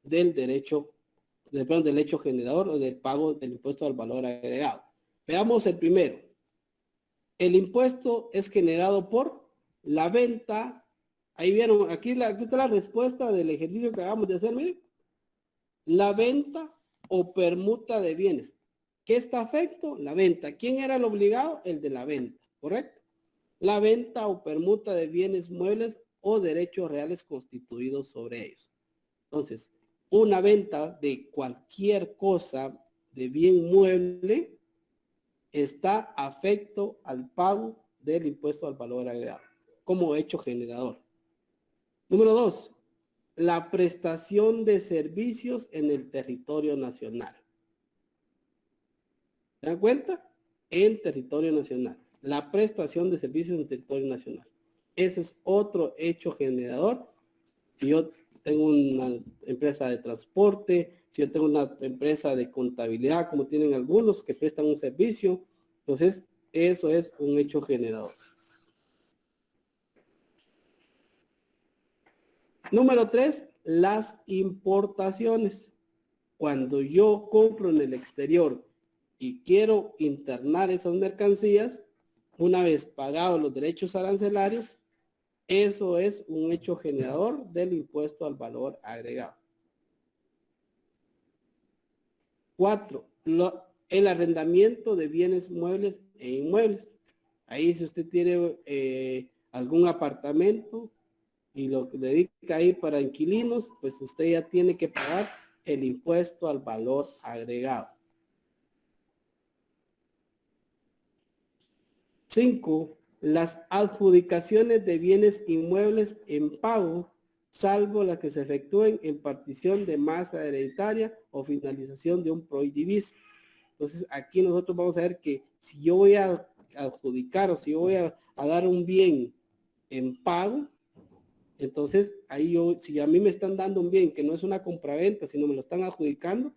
del derecho, del hecho generador o del pago del impuesto al valor agregado? Veamos el primero. El impuesto es generado por la venta. Ahí vieron, aquí está la respuesta del ejercicio que acabamos de hacer, miren. La venta o permuta de bienes. ¿Qué está afecto? La venta. ¿Quién era el obligado? El de la venta, ¿correcto? La venta o permuta de bienes muebles o derechos reales constituidos sobre ellos. Entonces, una venta de cualquier cosa de bien mueble está afecto al pago del impuesto al valor agregado como hecho generador. Número 2, la prestación de servicios en el territorio nacional. ¿Se dan cuenta? En territorio nacional. La prestación de servicios en territorio nacional. Ese es otro hecho generador. Si yo tengo una empresa de transporte, si yo tengo una empresa de contabilidad, como tienen algunos que prestan un servicio, entonces eso es un hecho generador. Número 3, las importaciones. Cuando yo compro en el exterior y quiero internar esas mercancías, una vez pagados los derechos arancelarios, eso es un hecho generador del impuesto al valor agregado. 4, el arrendamiento de bienes muebles e inmuebles. Ahí si usted tiene algún apartamento y lo dedica ahí para inquilinos, pues usted ya tiene que pagar el impuesto al valor agregado. 5. Las adjudicaciones de bienes inmuebles en pago, salvo las que se efectúen en partición de masa hereditaria o finalización de un prohibido. Entonces aquí nosotros vamos a ver que si yo voy a adjudicar o si yo voy a dar un bien en pago, entonces ahí si a mí me están dando un bien que no es una compraventa, sino me lo están adjudicando,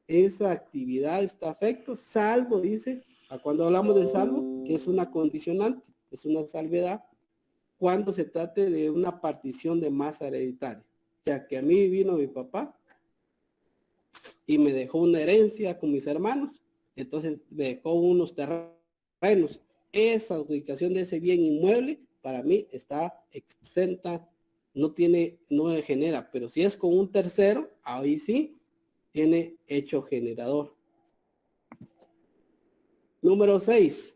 esa actividad está afecto, salvo, dice, cuando hablamos de salvo, que es una condicionante, es una salvedad, cuando se trate de una partición de masa hereditaria. O sea, que a mí vino mi papá y me dejó una herencia con mis hermanos, entonces me dejó unos terrenos. Esa adjudicación de ese bien inmueble, para mí está exenta, no genera, pero si es con un tercero, ahí sí tiene hecho generador. Número 6.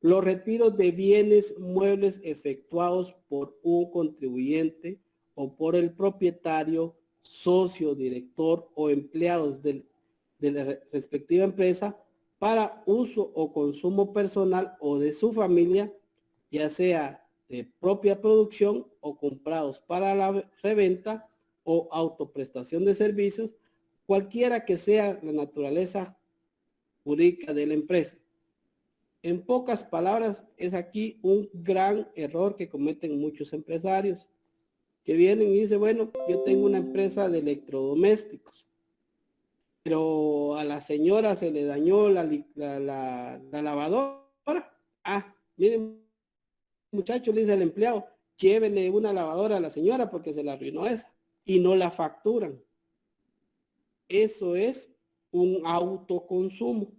Los retiros de bienes muebles efectuados por un contribuyente o por el propietario, socio, director o empleados de la respectiva empresa para uso o consumo personal o de su familia, ya sea de propia producción o comprados para la reventa o autoprestación de servicios, cualquiera que sea la naturaleza jurídica de la empresa. En pocas palabras, es aquí un gran error que cometen muchos empresarios que vienen y dicen, bueno, yo tengo una empresa de electrodomésticos, pero a la señora se le dañó la lavadora Miren, muchacho, le dice el empleado, llévele una lavadora a la señora porque se la arruinó esa. Y no la facturan. Eso es un autoconsumo.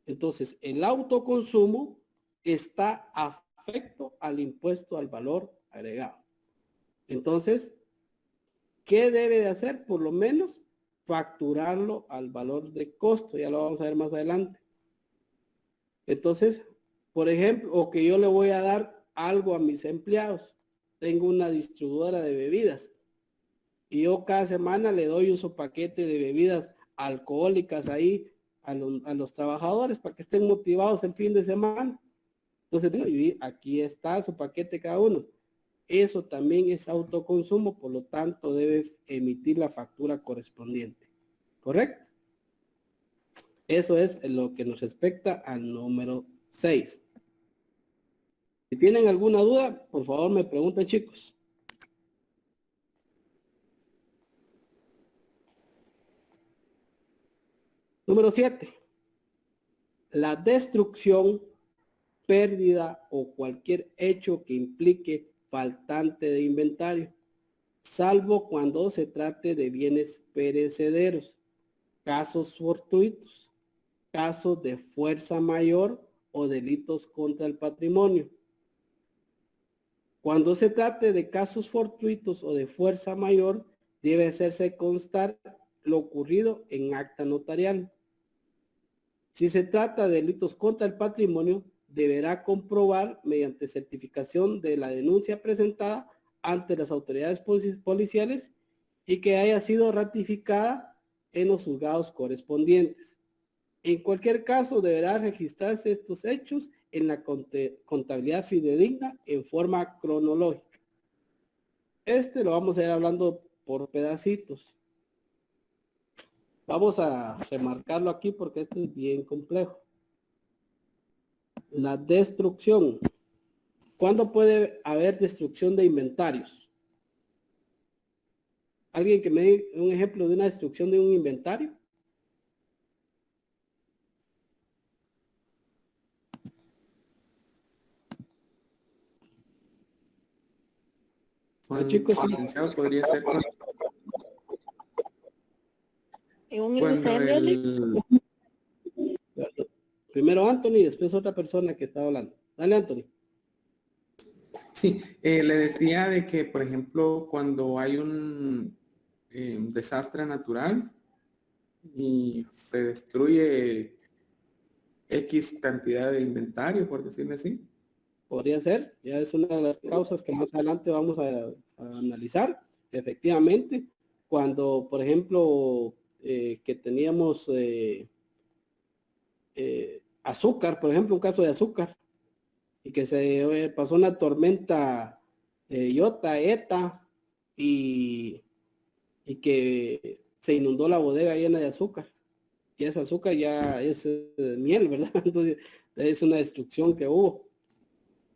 Entonces, el autoconsumo está afecto al impuesto al valor agregado. Entonces, ¿qué debe de hacer? Por lo menos facturarlo al valor de costo. Ya lo vamos a ver más adelante. Entonces, por ejemplo, o que yo le voy a dar algo a mis empleados. Tengo una distribuidora de bebidas y yo cada semana le doy un paquete de bebidas alcohólicas ahí a los trabajadores para que estén motivados el fin de semana. Entonces, aquí está su paquete cada uno. Eso también es autoconsumo, por lo tanto debe emitir la factura correspondiente. ¿Correcto? Eso es lo que nos respecta al número 6. Si tienen alguna duda, por favor me pregunten, chicos. Número 7. La destrucción, pérdida o cualquier hecho que implique faltante de inventario, salvo cuando se trate de bienes perecederos, casos fortuitos, casos de fuerza mayor o delitos contra el patrimonio. Cuando se trate de casos fortuitos o de fuerza mayor, debe hacerse constar lo ocurrido en acta notarial. Si se trata de delitos contra el patrimonio, deberá comprobar mediante certificación de la denuncia presentada ante las autoridades policiales y que haya sido ratificada en los juzgados correspondientes. En cualquier caso, deberá registrarse estos hechos en la contabilidad fidedigna en forma cronológica. Lo vamos a ir hablando por pedacitos. Vamos a remarcarlo aquí porque esto es bien complejo. La destrucción. ¿Cuándo puede haber destrucción de inventarios? ¿Alguien que me dé un ejemplo de una destrucción de un inventario? Chicos, licenciado, podría ser ¿En un cuando incendio? Primero Anthony, después otra persona que estaba hablando. Dale, Anthony. Sí, le decía de que, por ejemplo, cuando hay un desastre natural y se destruye X cantidad de inventario, por decirlo así. Podría ser, ya es una de las causas que más adelante vamos a analizar. Efectivamente, cuando, por ejemplo, que teníamos azúcar, por ejemplo, un caso de azúcar, y que se pasó una tormenta Iota, Eta, y que se inundó la bodega llena de azúcar. Y ese azúcar ya es miel, ¿verdad? Entonces, es una destrucción que hubo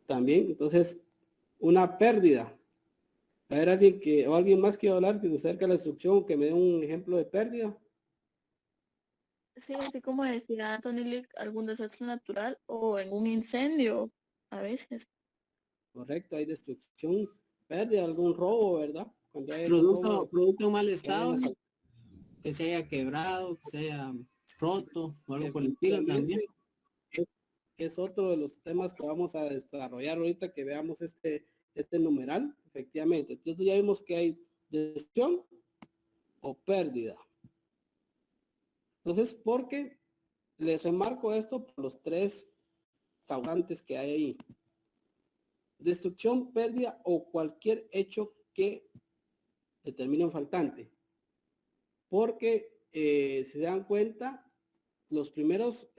también. Entonces, una pérdida. A ver, alguien más quiere hablar que acerca de la destrucción, que me dé un ejemplo de pérdida. Sí, así como decía Anthony, algún desastre natural o en un incendio, a veces. Correcto, hay destrucción, pérdida, algún robo, ¿verdad? Cuando hay Producto en mal estado, que se haya quebrado, que se haya roto o algo por el estilo también. Es otro de los temas que vamos a desarrollar ahorita que veamos este numeral, efectivamente. Entonces ya vimos que hay destrucción o pérdida. Entonces, porque les remarco esto por los tres causantes que hay ahí. Destrucción, pérdida o cualquier hecho que determine un faltante. Porque si se dan cuenta, los primeros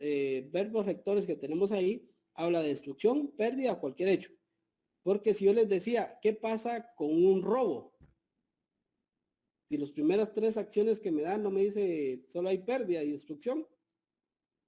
verbos rectores que tenemos ahí habla de destrucción, pérdida o cualquier hecho. Porque si yo les decía, ¿qué pasa con un robo? Si las primeras tres acciones que me dan no me dice solo hay pérdida y destrucción,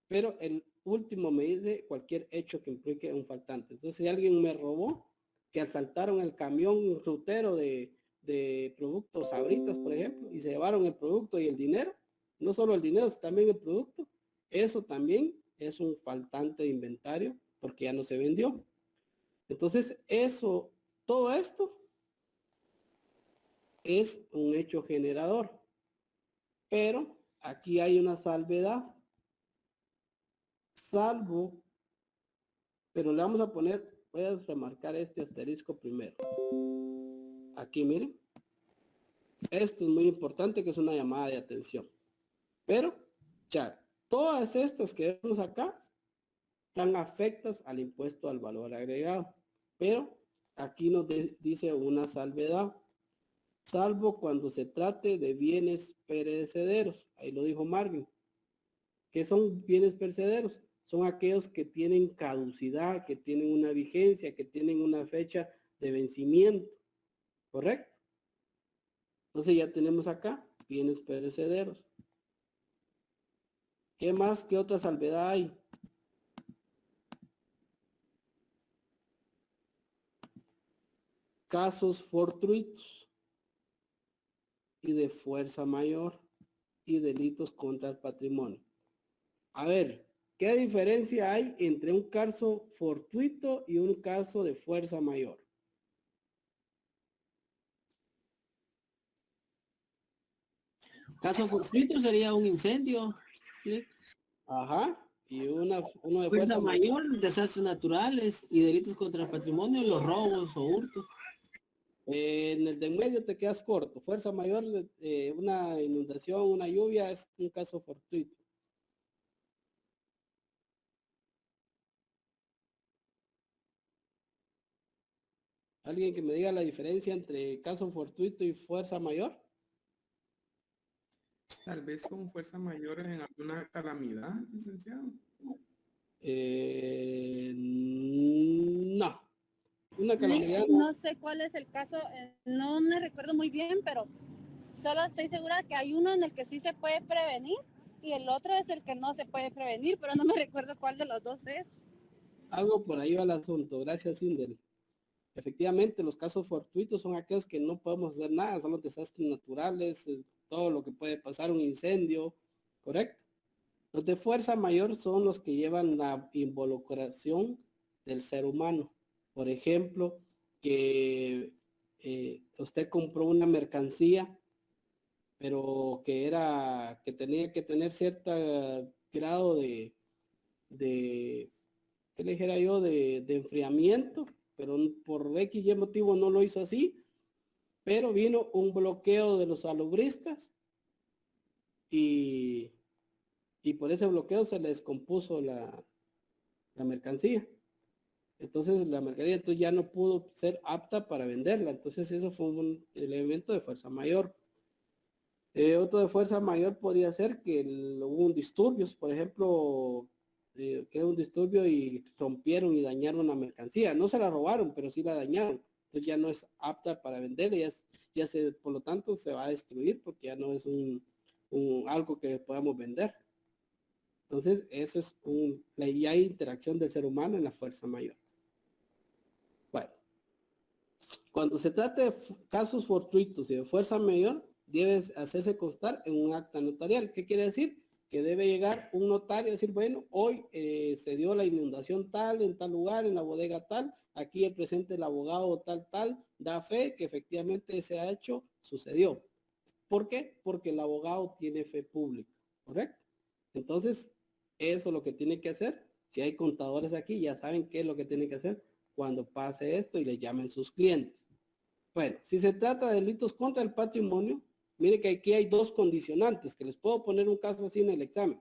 pero el último me dice cualquier hecho que implique un faltante. Entonces, si alguien me robó, que asaltaron el camión rutero de productos Sabritas, por ejemplo, y se llevaron el producto y el dinero, no solo el dinero, sino también el producto, eso también es un faltante de inventario porque ya no se vendió. Entonces, todo esto es un hecho generador. Pero aquí hay una salvedad. Salvo, pero le vamos a poner, voy a remarcar este asterisco primero. Aquí, miren. Esto es muy importante, que es una llamada de atención. Pero, ya, todas estas que vemos acá están afectas al impuesto al valor agregado. Pero aquí nos dice una salvedad. Salvo cuando se trate de bienes perecederos. Ahí lo dijo Marvin. ¿Qué son bienes perecederos? Son aquellos que tienen caducidad, que tienen una vigencia, que tienen una fecha de vencimiento. ¿Correcto? Entonces ya tenemos acá bienes perecederos. ¿Qué más? ¿Qué otra salvedad hay? Casos fortuitos y de fuerza mayor y delitos contra el patrimonio. A ver, ¿qué diferencia hay entre un caso fortuito y un caso de fuerza mayor? Caso fortuito sería un incendio. ¿Sí? Ajá. Y uno de Fuerza mayor, desastres naturales y delitos contra el patrimonio, los robos o hurtos. En el de en medio te quedas corto. Fuerza mayor, una inundación, una lluvia es un caso fortuito. ¿Alguien que me diga la diferencia entre caso fortuito y fuerza mayor? Tal vez con fuerza mayor en alguna calamidad, licenciado. No. Una calamidad no. No sé cuál es el caso, no me recuerdo muy bien, pero solo estoy segura que hay uno en el que sí se puede prevenir y el otro es el que no se puede prevenir, pero no me recuerdo cuál de los dos es. Algo por ahí va el asunto. Gracias, Indel. Efectivamente, los casos fortuitos son aquellos que no podemos hacer nada, son los desastres naturales, todo lo que puede pasar, un incendio, ¿correcto? Los de fuerza mayor son los que llevan la involucración del ser humano. Por ejemplo, que usted compró una mercancía, pero que tenía que tener cierto grado de ¿qué le dijera yo? De enfriamiento, pero por X y motivo no lo hizo así, pero vino un bloqueo de los salubristas y por ese bloqueo se le descompuso la mercancía. Entonces la mercancía entonces ya no pudo ser apta para venderla. Entonces eso fue un elemento de fuerza mayor. Otro de fuerza mayor podría ser que hubo un disturbios, por ejemplo, que era un disturbio y rompieron y dañaron la mercancía. No se la robaron, pero sí la dañaron. Entonces ya no es apta para venderla, por lo tanto se va a destruir porque ya no es algo que podamos vender. Entonces eso es ya hay interacción del ser humano en la fuerza mayor. Bueno, cuando se trata de casos fortuitos y de fuerza mayor, debe hacerse constar en un acta notarial. ¿Qué quiere decir? Que debe llegar un notario y decir, bueno, hoy se dio la inundación tal, en tal lugar, en la bodega tal, aquí el presente el abogado tal, da fe que efectivamente ese hecho sucedió. ¿Por qué? Porque el abogado tiene fe pública, ¿correcto? Entonces, eso es lo que tiene que hacer. Si hay contadores aquí, ya saben qué es lo que tienen que hacer cuando pase esto y le llamen sus clientes. Bueno, si se trata de delitos contra el patrimonio, mire que aquí hay dos condicionantes, que les puedo poner un caso así en el examen.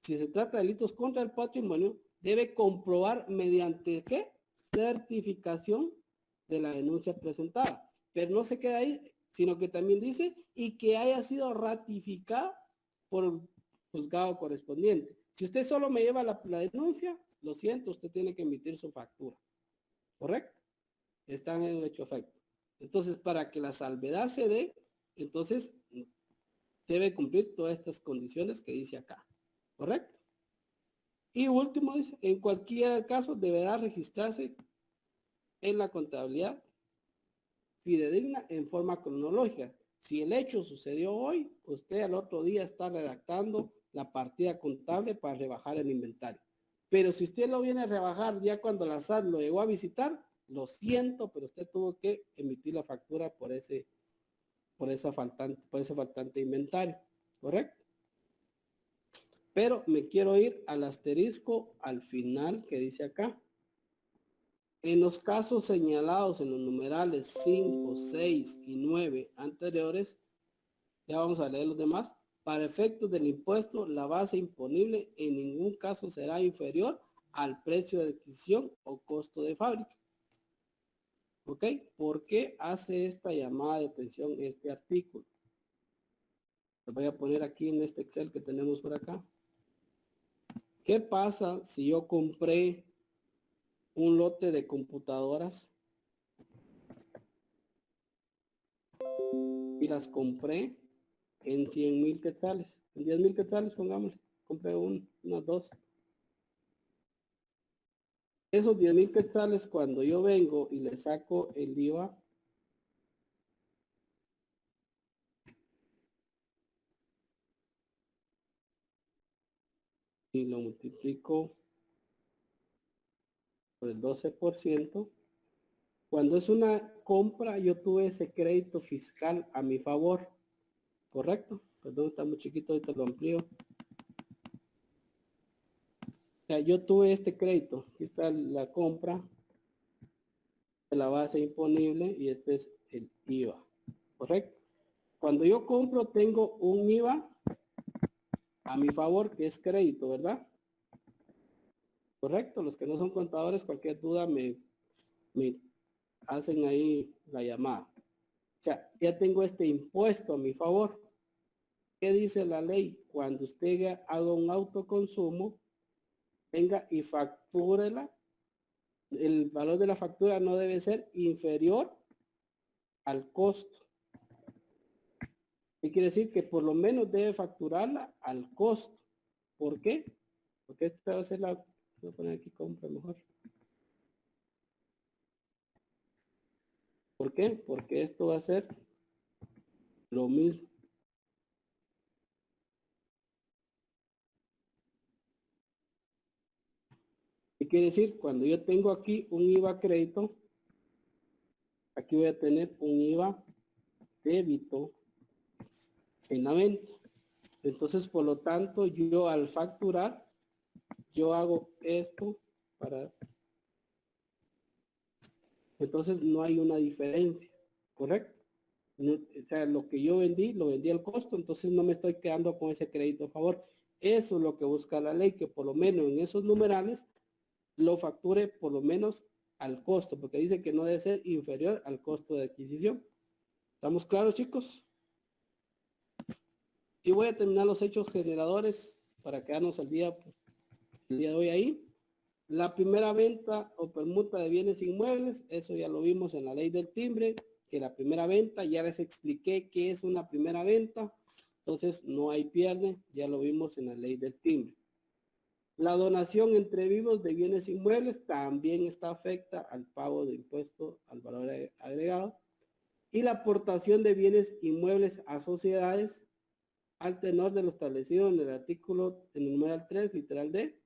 Si se trata de delitos contra el patrimonio, debe comprobar mediante ¿qué? Certificación de la denuncia presentada. Pero no se queda ahí, sino que también dice y que haya sido ratificada por el juzgado correspondiente. Si usted solo me lleva la denuncia, lo siento, usted tiene que emitir su factura. ¿Correcto? Está en el hecho efecto. Entonces, para que la salvedad se dé, entonces debe cumplir todas estas condiciones que dice acá. ¿Correcto? Y último dice, en cualquier caso deberá registrarse en la contabilidad fidedigna en forma cronológica. Si el hecho sucedió hoy, usted al otro día está redactando la partida contable para rebajar el inventario. Pero si usted lo viene a rebajar ya cuando la SAT lo llegó a visitar, lo siento, pero usted tuvo que emitir la factura por ese faltante inventario, ¿correcto? Pero me quiero ir al asterisco al final que dice acá. En los casos señalados en los numerales 5, 6 y 9 anteriores, ya vamos a leer los demás. Para efectos del impuesto, la base imponible en ningún caso será inferior al precio de adquisición o costo de fábrica. ¿Ok? ¿Por qué hace esta llamada de atención este artículo? Lo voy a poner aquí en este Excel que tenemos por acá. ¿Qué pasa si yo compré un lote de computadoras y las compré en 100,000 quetzales, en 10,000 quetzales, pongámosle, compré unas dos? Esos 10,000 quetzales, cuando yo vengo y le saco el IVA, y lo multiplico por el 12%, cuando es una compra, yo tuve ese crédito fiscal a mi favor, ¿correcto? Perdón, está muy chiquito, ahorita lo amplío. O sea, yo tuve este crédito, aquí está la compra de la base imponible y este es el IVA, ¿correcto? Cuando yo compro tengo un IVA a mi favor que es crédito, ¿verdad? Correcto, los que no son contadores, cualquier duda me hacen ahí la llamada. O sea, ya tengo este impuesto a mi favor. ¿Qué dice la ley? Cuando usted haga un autoconsumo, venga y factúrela. El valor de la factura no debe ser inferior al costo. ¿Qué quiere decir? Que por lo menos debe facturarla al costo. ¿Por qué? Porque esta va a ser la... Voy a poner aquí compra mejor. ¿Por qué? Porque esto va a ser lo mismo. ¿Qué quiere decir? Cuando yo tengo aquí un IVA crédito, aquí voy a tener un IVA débito en la venta. Entonces, por lo tanto, yo al facturar, yo hago esto para... Entonces, no hay una diferencia, ¿correcto? No, o sea, lo que yo vendí, lo vendí al costo, entonces no me estoy quedando con ese crédito a favor. Eso es lo que busca la ley, que por lo menos en esos numerales lo facture por lo menos al costo, porque dice que no debe ser inferior al costo de adquisición. ¿Estamos claros, chicos? Y voy a terminar los hechos generadores para quedarnos el día de hoy ahí. La primera venta o permuta de bienes inmuebles, eso ya lo vimos en la ley del timbre, que la primera venta, ya les expliqué qué es una primera venta, entonces no hay pierde, ya lo vimos en la ley del timbre. La donación entre vivos de bienes inmuebles también está afecta al pago de impuesto al valor agregado. Y la aportación de bienes inmuebles a sociedades al tenor de lo establecido en el artículo, en el numeral 3, literal D,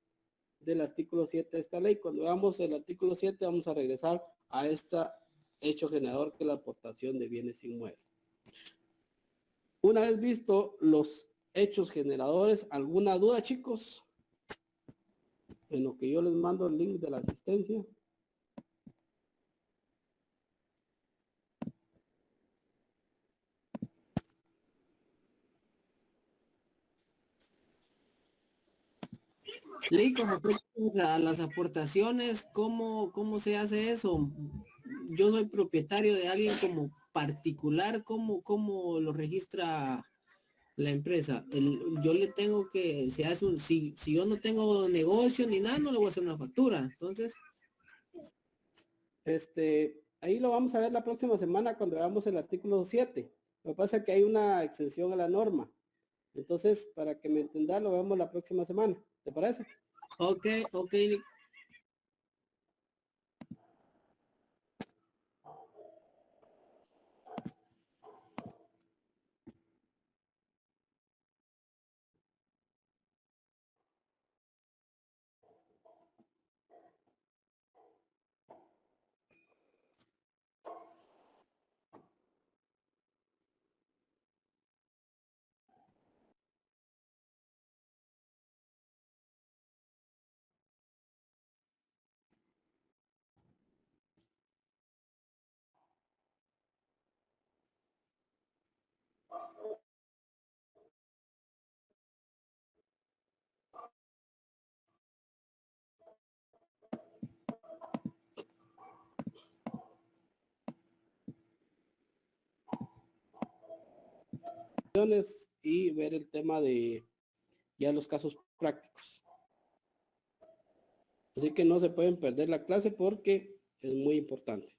del artículo 7 de esta ley. Cuando veamos el artículo 7 vamos a regresar a este hecho generador que es la aportación de bienes inmuebles. Una vez visto los hechos generadores, ¿alguna duda, chicos? En lo que yo les mando el link de la asistencia. Ley, con respecto a las aportaciones, ¿cómo se hace eso? Yo soy propietario de alguien como particular, ¿cómo lo registra la empresa? Yo le tengo que, se hace si yo no tengo negocio ni nada, no le voy a hacer una factura. Entonces, ahí lo vamos a ver la próxima semana cuando veamos el artículo 7. Lo que pasa es que hay una exención a la norma. Entonces, para que me entendan, lo vemos la próxima semana. ¿Te parece? ok, y ver el tema de ya los casos prácticos. Así que no se pueden perder la clase porque es muy importante.